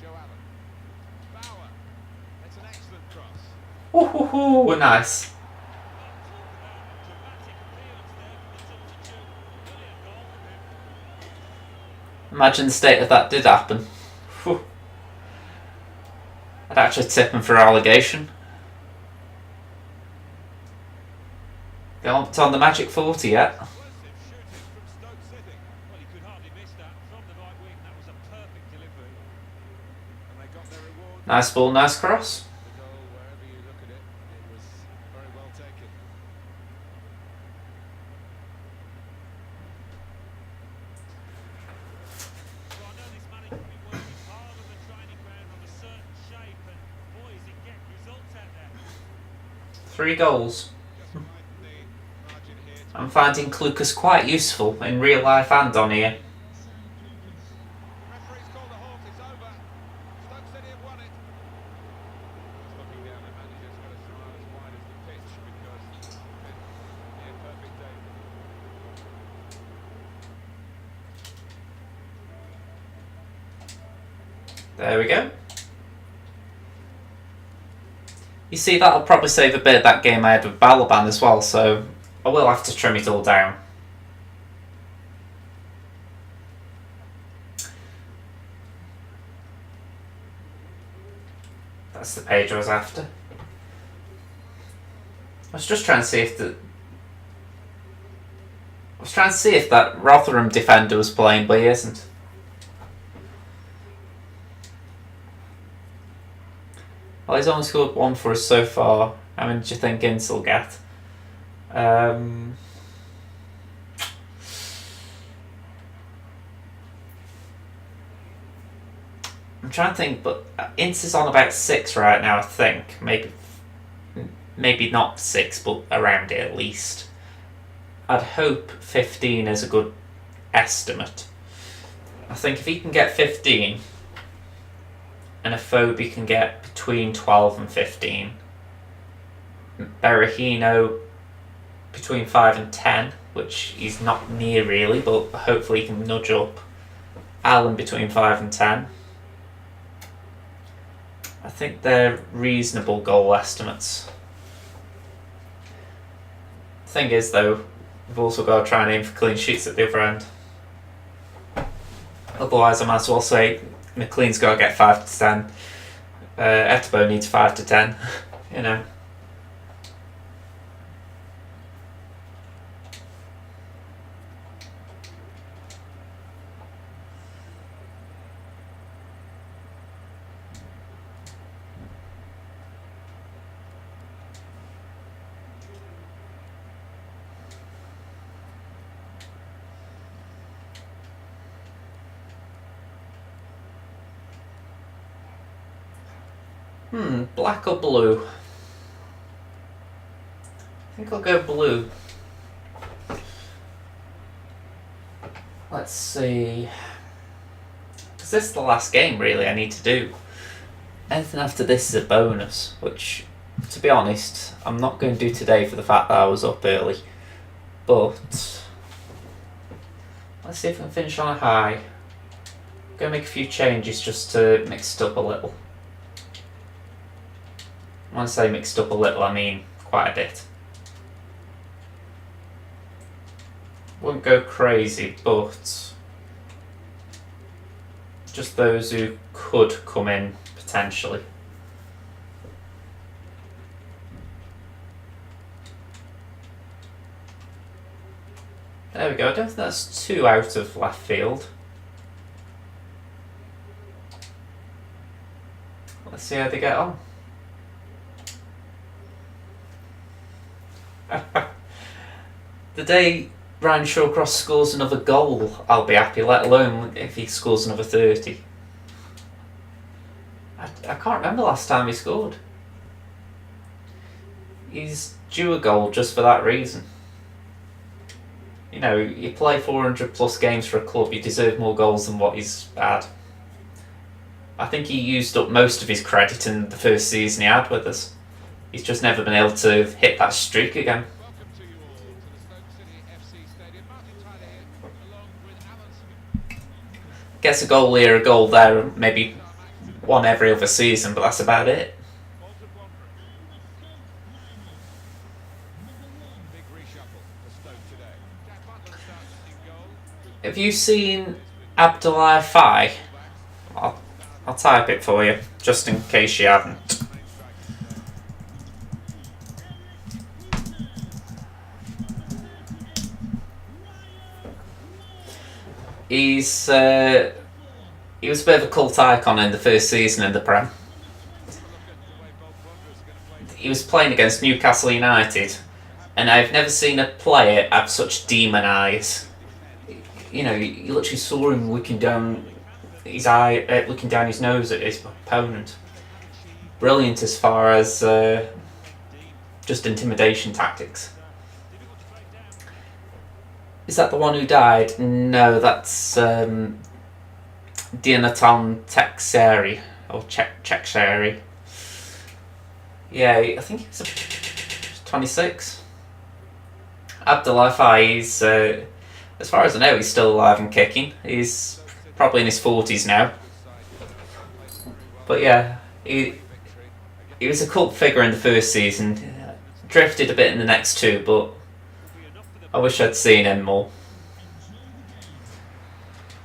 Joe Allen. Bauer. That's an excellent cross. Ooh, nice. Dramatic appearance there from the substitute. Brilliant goal from him. Imagine the state if that did happen. Whew. I'd actually tip him for relegation. They aren't on the magic 40 yet. Explosive shooting from Stoke City. Well, he could hardly miss that from the right wing. That was a perfect delivery. And they got their reward. Nice ball, nice cross. The goal, wherever you look at it, it was very well taken. So I know this manager has been working hard on the training ground on a certain shape, and boy, is he getting results out there. 3 goals. Just widen the margin here. I'm finding Clucas quite useful in real life and on here. Referee's called a halt. It's over. Stoke City have won it. Just looking down, the manager's got a smile as wide as the pitch because it's been a near perfect day. There we go. You see, that'll probably save a bit of that game I had with Balaban as well, so I will have to trim it all down. That's the page I was after. I was just trying to see if that Rotherham defender was playing, but he isn't. Well, he's only scored 1 for us so far. How many do you think Ince will get? I'm trying to think, but Ince is on about 6 right now, I think. Maybe not 6, but around it at least. I'd hope 15 is a good estimate. I think if he can get 15, and Afobe can get between 12 and 15, Berahino between 5 and 10, which he's not near really, but hopefully he can nudge up. Allen between 5 and 10. I think they're reasonable goal estimates. The thing is though, we've also got to try and aim for clean sheets at the other end. Otherwise I might as well say McLean's got to get 5 to 10. Etebo needs 5 to 10. You know. Black or blue? I think I'll go blue. Let's see. Because this is the last game, really, I need to do. Anything after this is a bonus, which, to be honest, I'm not going to do today for the fact that I was up early. But let's see if I can finish on a high. I'm going to make a few changes just to mix it up a little. When I say mixed up a little, I mean quite a bit. Won't go crazy, but just those who could come in potentially. There we go, I don't think that's too out of left field. Let's see how they get on. The day Ryan Shawcross scores another goal, I'll be happy, let alone if he scores another 30. I can't remember last time he scored. He's due a goal just for that reason. You know, you play 400 plus games for a club, you deserve more goals than what he's had. I think he used up most of his credit in the first season he had with us. He's just never been able to hit that streak again. Welcome to you all to the Stoke City FC Stadium. Martin Tyler here, along with Alan Smith. Gets a goal here, a goal there, maybe one every other season, but that's about it. Bolton Wanderers. Big reshuffle for Stoke today. Jack Butland starts in goal. Have you seen Abdullah Fai? I'll type it for you, just in case you haven't. He was a bit of a cult icon in the first season in the Prem. He was playing against Newcastle United, and I've never seen a player have such demon eyes. You know, you literally saw him looking down his eye, looking down his nose at his opponent. Brilliant as far as just intimidation tactics. Is that the one who died? No, that's Dianaton Texeri or Chexeri. Yeah, I think he's 26. Abdullah Fai, he's as far as I know, he's still alive and kicking. He's probably in his 40s now. But yeah, he was a cult figure in the first season. Drifted a bit in the next two, but I wish I'd seen him more.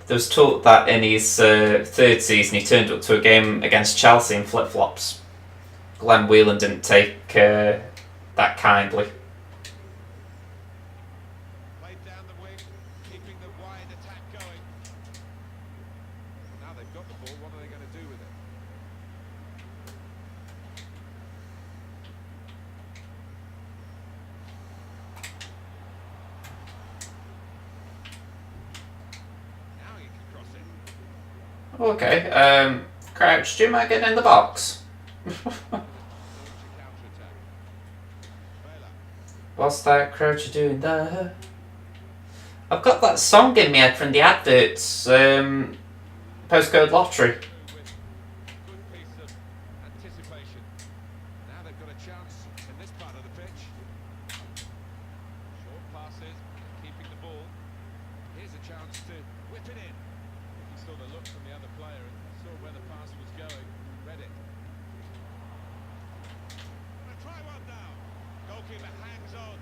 There was talk that in his third season he turned up to a game against Chelsea in flip-flops. Glenn Whelan didn't take that kindly. Played down the wing, keeping the wide attack going. Now they've got the ball, what are they going to do with it? Now you can cross it. Okay, Crouch, do you mind getting in the box? Launch a counter-attack. Baylor. What's that Crouch doing there? I've got that song in my head from the adverts, Postcode Lottery. With good piece of anticipation. Now they've got a chance in this part of the pitch. Short passes, keeping the ball. Here's a chance to whip it in. He sort of looked from the other player and saw where the pass was going. Read it. Gonna try one now. Goalkeeper hangs on.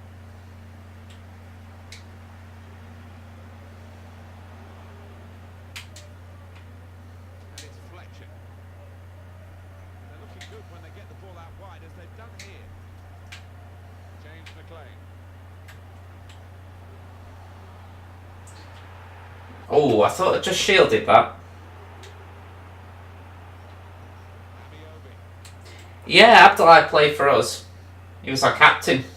And it's Fletcher. They're looking good when they get the ball out wide, as they've done here. James McLean. Oh, I thought I just shielded that. Amiobi. Yeah, Abdullah played for us. He was our captain. To go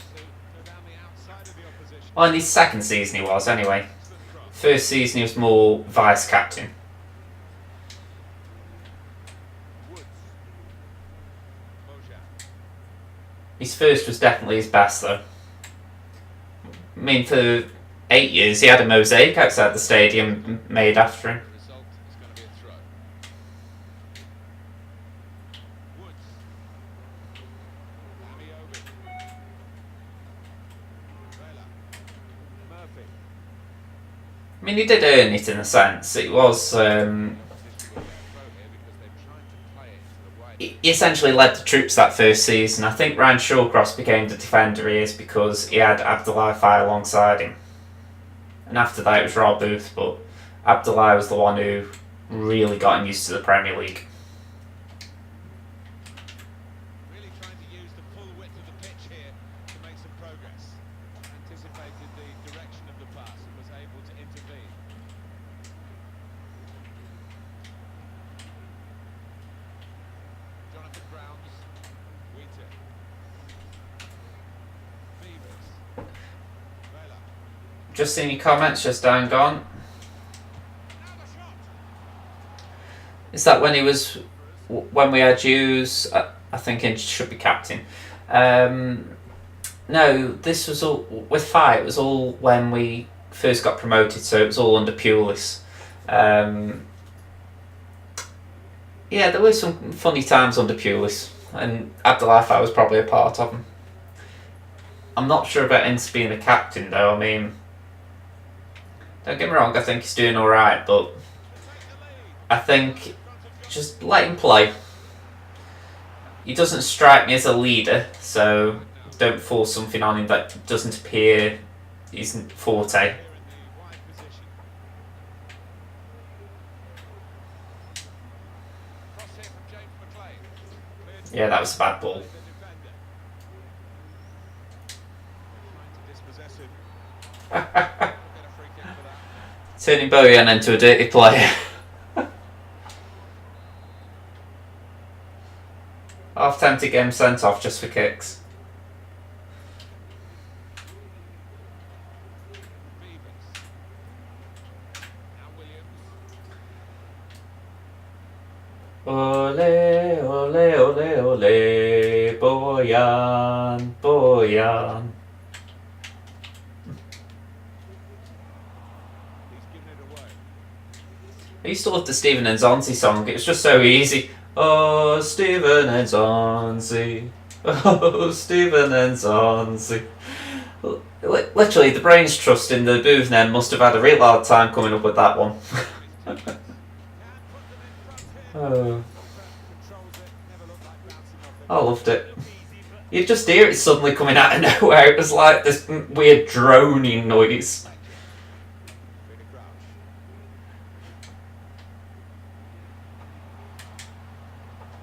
down the outside of the opposition. Well, in his second season he was, anyway. Excellent cross. First season he was more vice-captain. Woods. His first was definitely his best, though. I mean, for 8 years, he had a mosaic outside the stadium made after him. The result is going to be a throw. Woods. Amiobi. Vela. Murphy. I mean, he did earn it in a sense. It was. He essentially led the troops that first season. I think Ryan Shawcross became the defender he is because he had Abdoulaye Faye alongside him. And after that, it was Rob Booth, but Abdoulaye was the one who really got him used to the Premier League. Really trying to use the full width of the pitch here to make some progress. Anticipated the direction of the pass and was able to intervene. Jonathan Browns. Wheaton. Beavers. Vela. Just seen your comments, just down gone. Now the shot. Is that when he was, when we had Hughes? I think he should be captain. No, this was all with Faye. It was all when we first got promoted, so it was all under Pulis. Yeah, there were some funny times under Pulis, and Abdoulaye Faye was probably a part of them. I'm not sure about him being the captain, though. I mean, don't get me wrong, I think he's doing alright, but I think just let him play. He doesn't strike me as a leader, so don't force something on him that doesn't appear his forte. Here in the wide position. Cross here from James McLean. Cleared Yeah, that was a bad ball. the defender. Trying to dispossess him. Get a free kick for that. Turning Bojan into a dirty player. Half tempted to get him sent off just for kicks. Beavers. Now Williams. Ole, ole, ole, ole, Bojan, Bojan. He's given it away. I used to love the Stephen and Zonzi song. It was just so easy. Oh, Stephen and Zonzi. Oh, Stephen and Zonzi. Literally, the brains trust in the booth then must have had a real hard time coming up with that one. Oh, Controls it. Never looked like bouncing off him. I loved it. You'd just hear it suddenly coming out of nowhere. It was like this weird droning noise. Peter Crouch.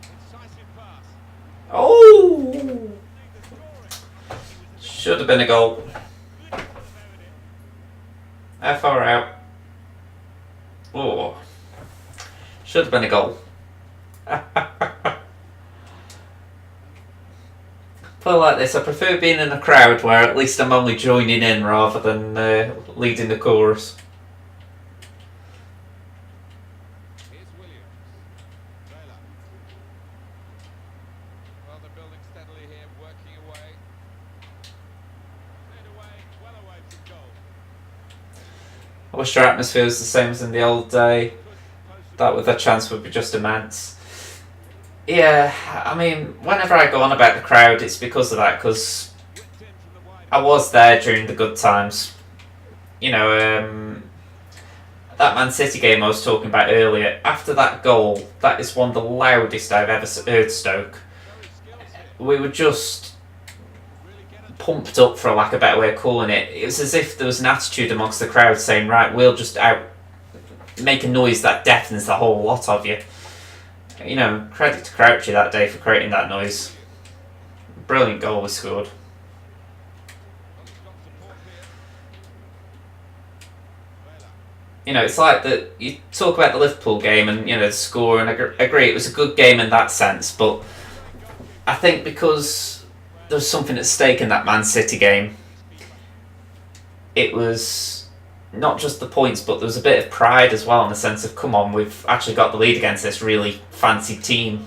Incisive pass. Oh! Should have been a goal. How far out? Oh. Should have been a goal. Put it like this, I prefer being in a crowd where at least I'm only joining in rather than leading the chorus. Here's Williams. Vela. Well, they're building steadily here, working away. Cleared away, well away from goal. I wish our atmosphere was the same as in the old day. Good, close That with a chance would be just immense. Yeah, I mean, whenever I go on about the crowd, it's because of that, because whipped in from the wide. I was there during the good times. You know, that Man City game I was talking about earlier, after that goal, that is one of the loudest I've ever heard Stoke. Very skills here. We were just Really get it. pumped up, for lack of a better way of calling it. It was as if there was an attitude amongst the crowd saying, right, we'll just make a noise that deafens the whole lot of you. You know, credit to Crouchy that day for creating that noise. Brilliant goal was scored. Well, he's got support here. Vela. You know, it's like that. You talk about the Liverpool game and the score, and I agree it was a good game in that sense. But I think because there was something at stake in that Man City game, it was not just the points, but there was a bit of pride as well in the sense of, come on, we've actually got the lead against this really fancy team.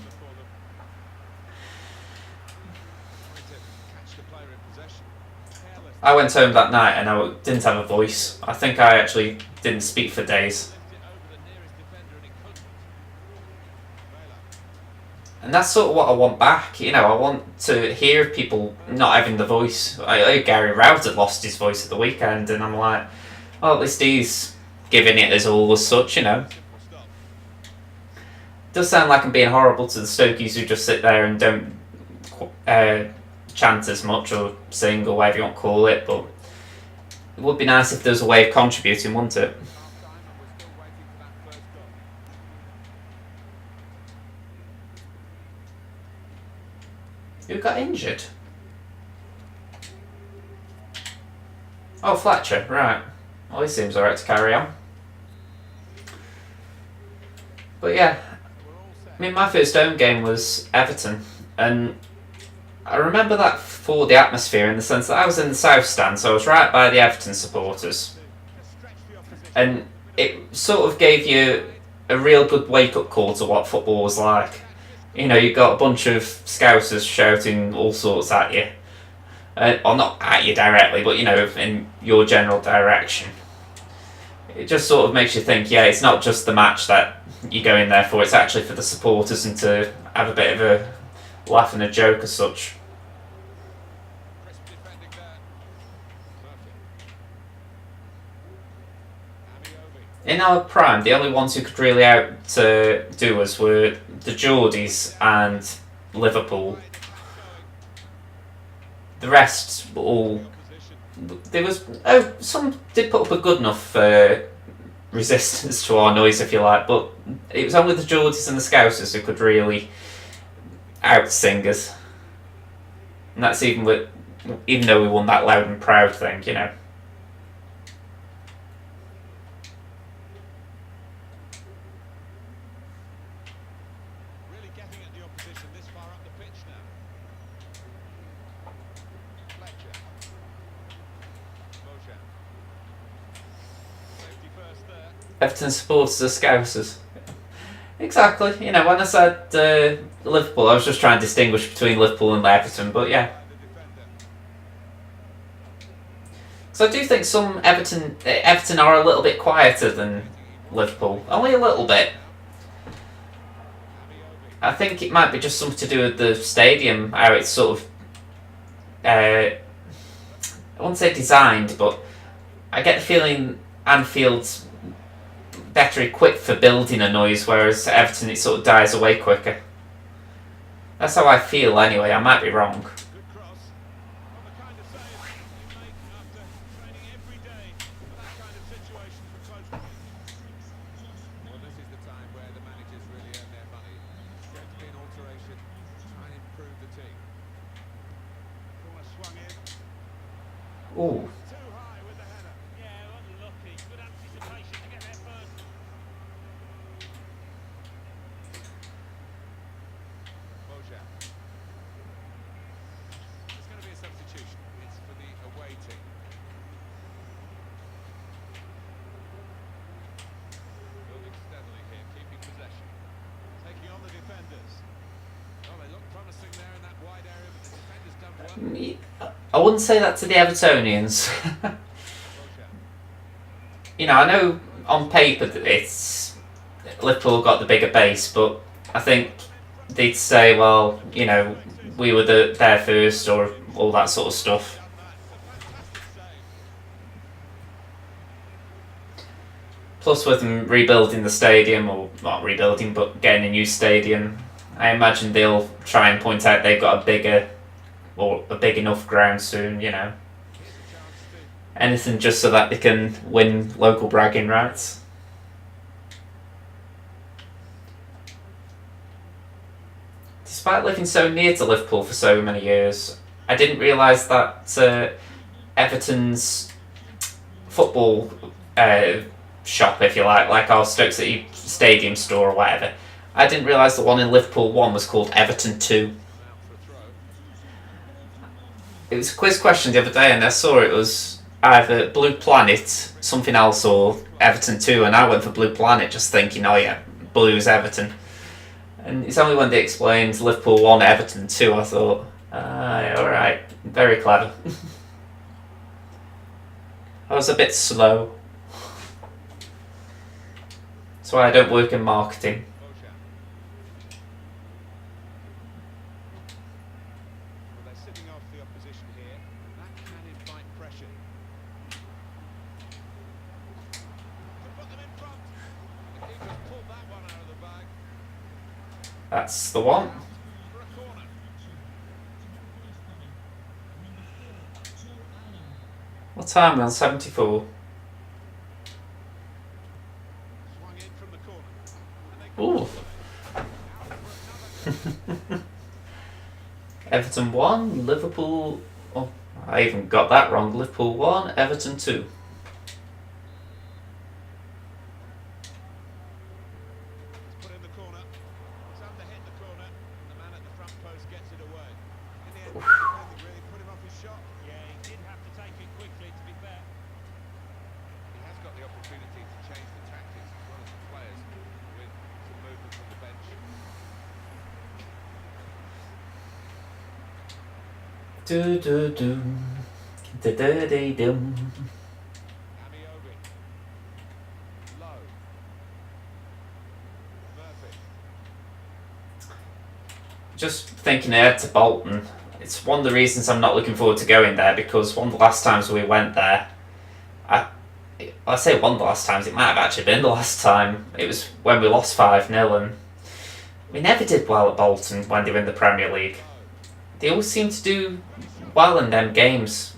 I went home that night and I didn't have a voice. I think I actually didn't speak for days. And that's sort of what I want back. You know, I want to hear people not having the voice. Gary Rowett had lost his voice at the weekend, and I'm like, well, at least he's giving it as all as such, you know. It does sound like I'm being horrible to the Stokies who just sit there and don't chant as much or sing or whatever you want to call it, but it would be nice if there was a way of contributing, wouldn't it? Who got injured? Oh, Fletcher, right. Well, he seems alright to carry on. But yeah, I mean, my first home game was Everton, and I remember that for the atmosphere in the sense that I was in the South Stand, so I was right by the Everton supporters. And it sort of gave you a real good wake-up call to what football was like. You know, you got a bunch of Scousers shouting all sorts at you. Or not at you directly, but, you know, in your general direction. It just sort of makes you think, yeah, it's not just the match that you go in there for, it's actually for the supporters and to have a bit of a laugh and a joke as such. In our prime, the only ones who could really outdo us were the Geordies and Liverpool. The rest all... There was... Oh, some did put up a good enough resistance to our noise, if you like, but it was only the Geordies and the Scousers who could really out-sing us. And that's even though we won that loud and proud thing, you know. Everton supporters are Scousers. Exactly. You know, when I said Liverpool, I was just trying to distinguish between Liverpool and Everton, but yeah. So I do think some Everton are a little bit quieter than Liverpool. Only a little bit. I think it might be just something to do with the stadium, how it's sort of... I won't say designed, but I get the feeling Anfield's better equipped for building a noise, whereas Everton it sort of dies away quicker. That's how I feel anyway, I might be wrong. Ooh. I wouldn't say that to the Evertonians. You know, I know on paper that it's Liverpool got the bigger base, but I think they'd say, well, you know, we were there first, or all that sort of stuff. Plus, with them rebuilding the stadium, or not rebuilding, but getting a new stadium, I imagine they'll try and point out they've got a big enough ground soon, you know. Anything just so that they can win local bragging rights. Despite living so near to Liverpool for so many years, I didn't realise that Everton's football shop, if you like our Stoke City Stadium store or whatever, I didn't realise the one in Liverpool 1 was called Everton 2. It was a quiz question the other day and I saw it was either Blue Planet, something else, or Everton 2, and I went for Blue Planet just thinking, oh yeah, Blue's Everton. And it's only when they explained Liverpool 1, Everton 2, I thought, alright, very clever. I was a bit slow. That's why I don't work in marketing. Well, they're sitting off the opposition here. That can invite pressure. Could put them in front. The keeper's pulled that one out of the bag. That's the one. For a corner. What time are we on? 74. Swung in from the corner. And they Ooh. out for another. Everton 1, Liverpool... Oh, I even got that wrong. Liverpool 1, Everton 2. Put in the corner. It's underhit the corner. The man at the front post gets it away. In the end, I don't think really put him off his shot. Yeah, he did have to take it quickly, to be fair. He has got the opportunity to change the tactics as well as the players with some movement from the bench. Do do do. Da da da dum. Amiobi. Low. Murphy. Just thinking ahead to Bolton, it's one of the reasons I'm not looking forward to going there, because one of the last times we went there, I say one of the last times, it might have actually been the last time, it was when we lost 5-0, and we never did well at Bolton when they were in the Premier League. They always seem to do well in them games.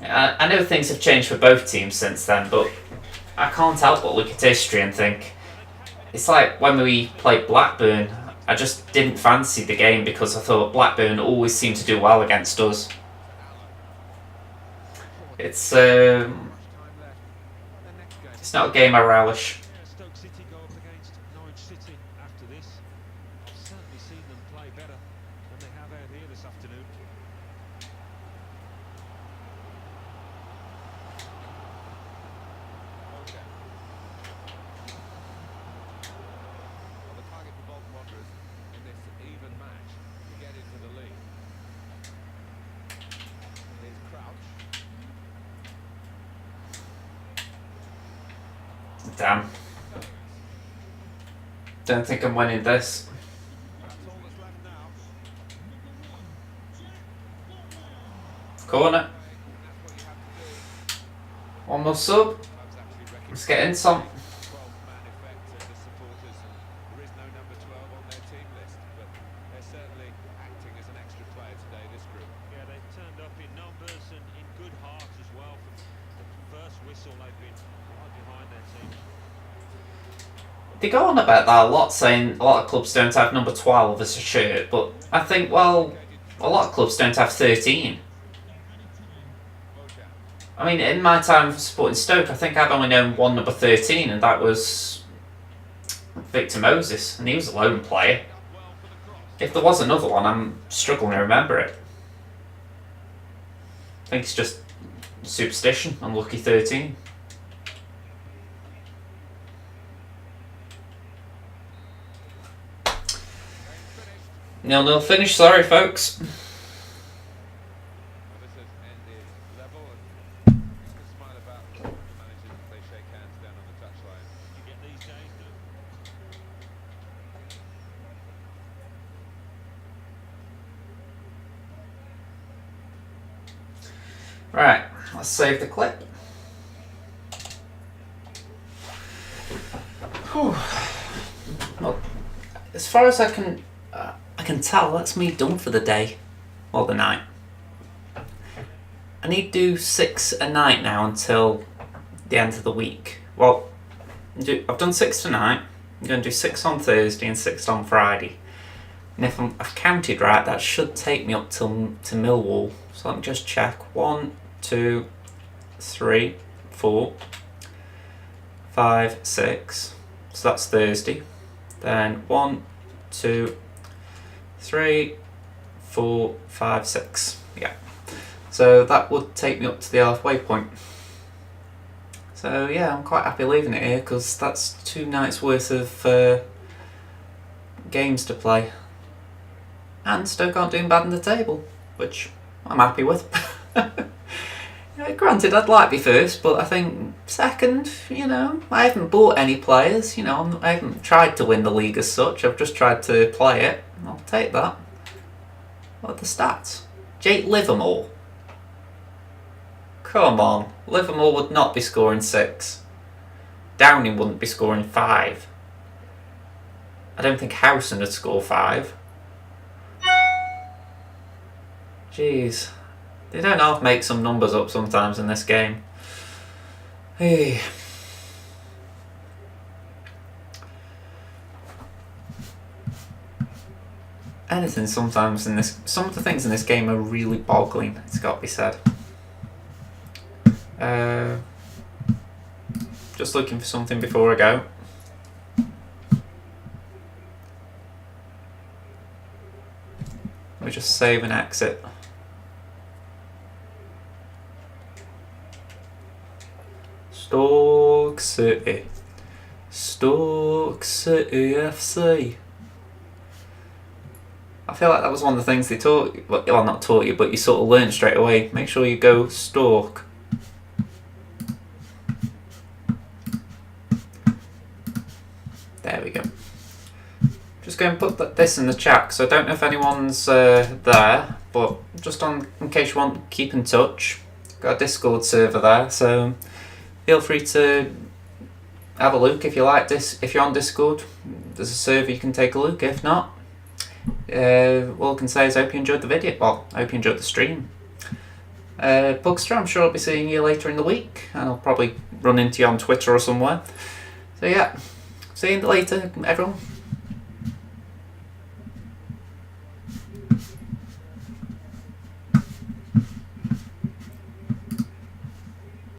I know things have changed for both teams since then, but I can't help but look at history and think, it's like when we played Blackburn, I just didn't fancy the game because I thought Blackburn always seemed to do well against us. It's not a game I relish. Yeah, Stoke City go up against Norwich City after this. I've certainly seen them play better than they have out here this afternoon. Okay. Well, the target for Bolton Wanderers in this even match to get into the lead. Here's Crouch. Damn. Don't think I'm winning this. That's all that's left now. Corner. And that's what you have to do. One more sub. Clubs actually recognise Let's get in some. 12-man effect of the supporters, and there is no number 12 on their team list, but they're certainly acting as an extra player today, this group. Yeah, they've turned up in numbers and in good heart as well. From the first whistle, they've been right behind their team. They go on about that a lot, saying a lot of clubs don't have number 12 as a shirt, but I think, well, a lot of clubs don't have 13. I mean, in my time supporting Stoke, I think I've only known one number 13, and that was Victor Moses, and he was a lone player. If there was another one, I'm struggling to remember it. I think it's just superstition, unlucky 13. 0-0 finish, sorry folks. Well, this has ended level, and you can smile about the managers as they shake hands down on the touchline. You get these days, no? Right, let's save the clip. Whew. Well, as far as I can tell, that's me done for the day, or the night. I need to do 6 a night now until the end of the week. Well, I've done 6 tonight. I'm going to do 6 on Thursday and 6 on Friday. And if I've counted right, that should take me up to Millwall. So let me just check. 1, 2, 3, 4, 5, 6. So that's Thursday. Then 1, 2, 3, 4, 5, 6. Yeah. So that would take me up to the halfway point. So yeah, I'm quite happy leaving it here because that's 2 nights worth of games to play. And Stoke aren't doing bad in the table, which I'm happy with. Granted, I'd like to be first, but I think second, you know, I haven't bought any players, you know, I haven't tried to win the league as such, I've just tried to play it. I'll take that. What are the stats? Jake Livermore. Come on, Livermore would not be scoring 6. Downing wouldn't be scoring 5. I don't think Howson would score 5. Jeez. They don't half make some numbers up sometimes in this game. Hey. Anything sometimes in this... Some of the things in this game are really boggling, it's got to be said. Just looking for something before I go. Let me just save and exit. Stoke City. Stoke City FC. I feel like that was one of the things they taught you, well not taught you, but you sort of learned straight away. Make sure you go Stoke. There we go. Just go and put this in the chat, so I don't know if anyone's there, but just in case you want to keep in touch, got a Discord server there, so feel free to have a look if you like this. If you're on Discord, there's a server you can take a look. If not, all I can say is I hope you enjoyed the video. Well, I hope you enjoyed the stream. Bugster, I'm sure I'll be seeing you later in the week, and I'll probably run into you on Twitter or somewhere. So yeah, see you later, everyone.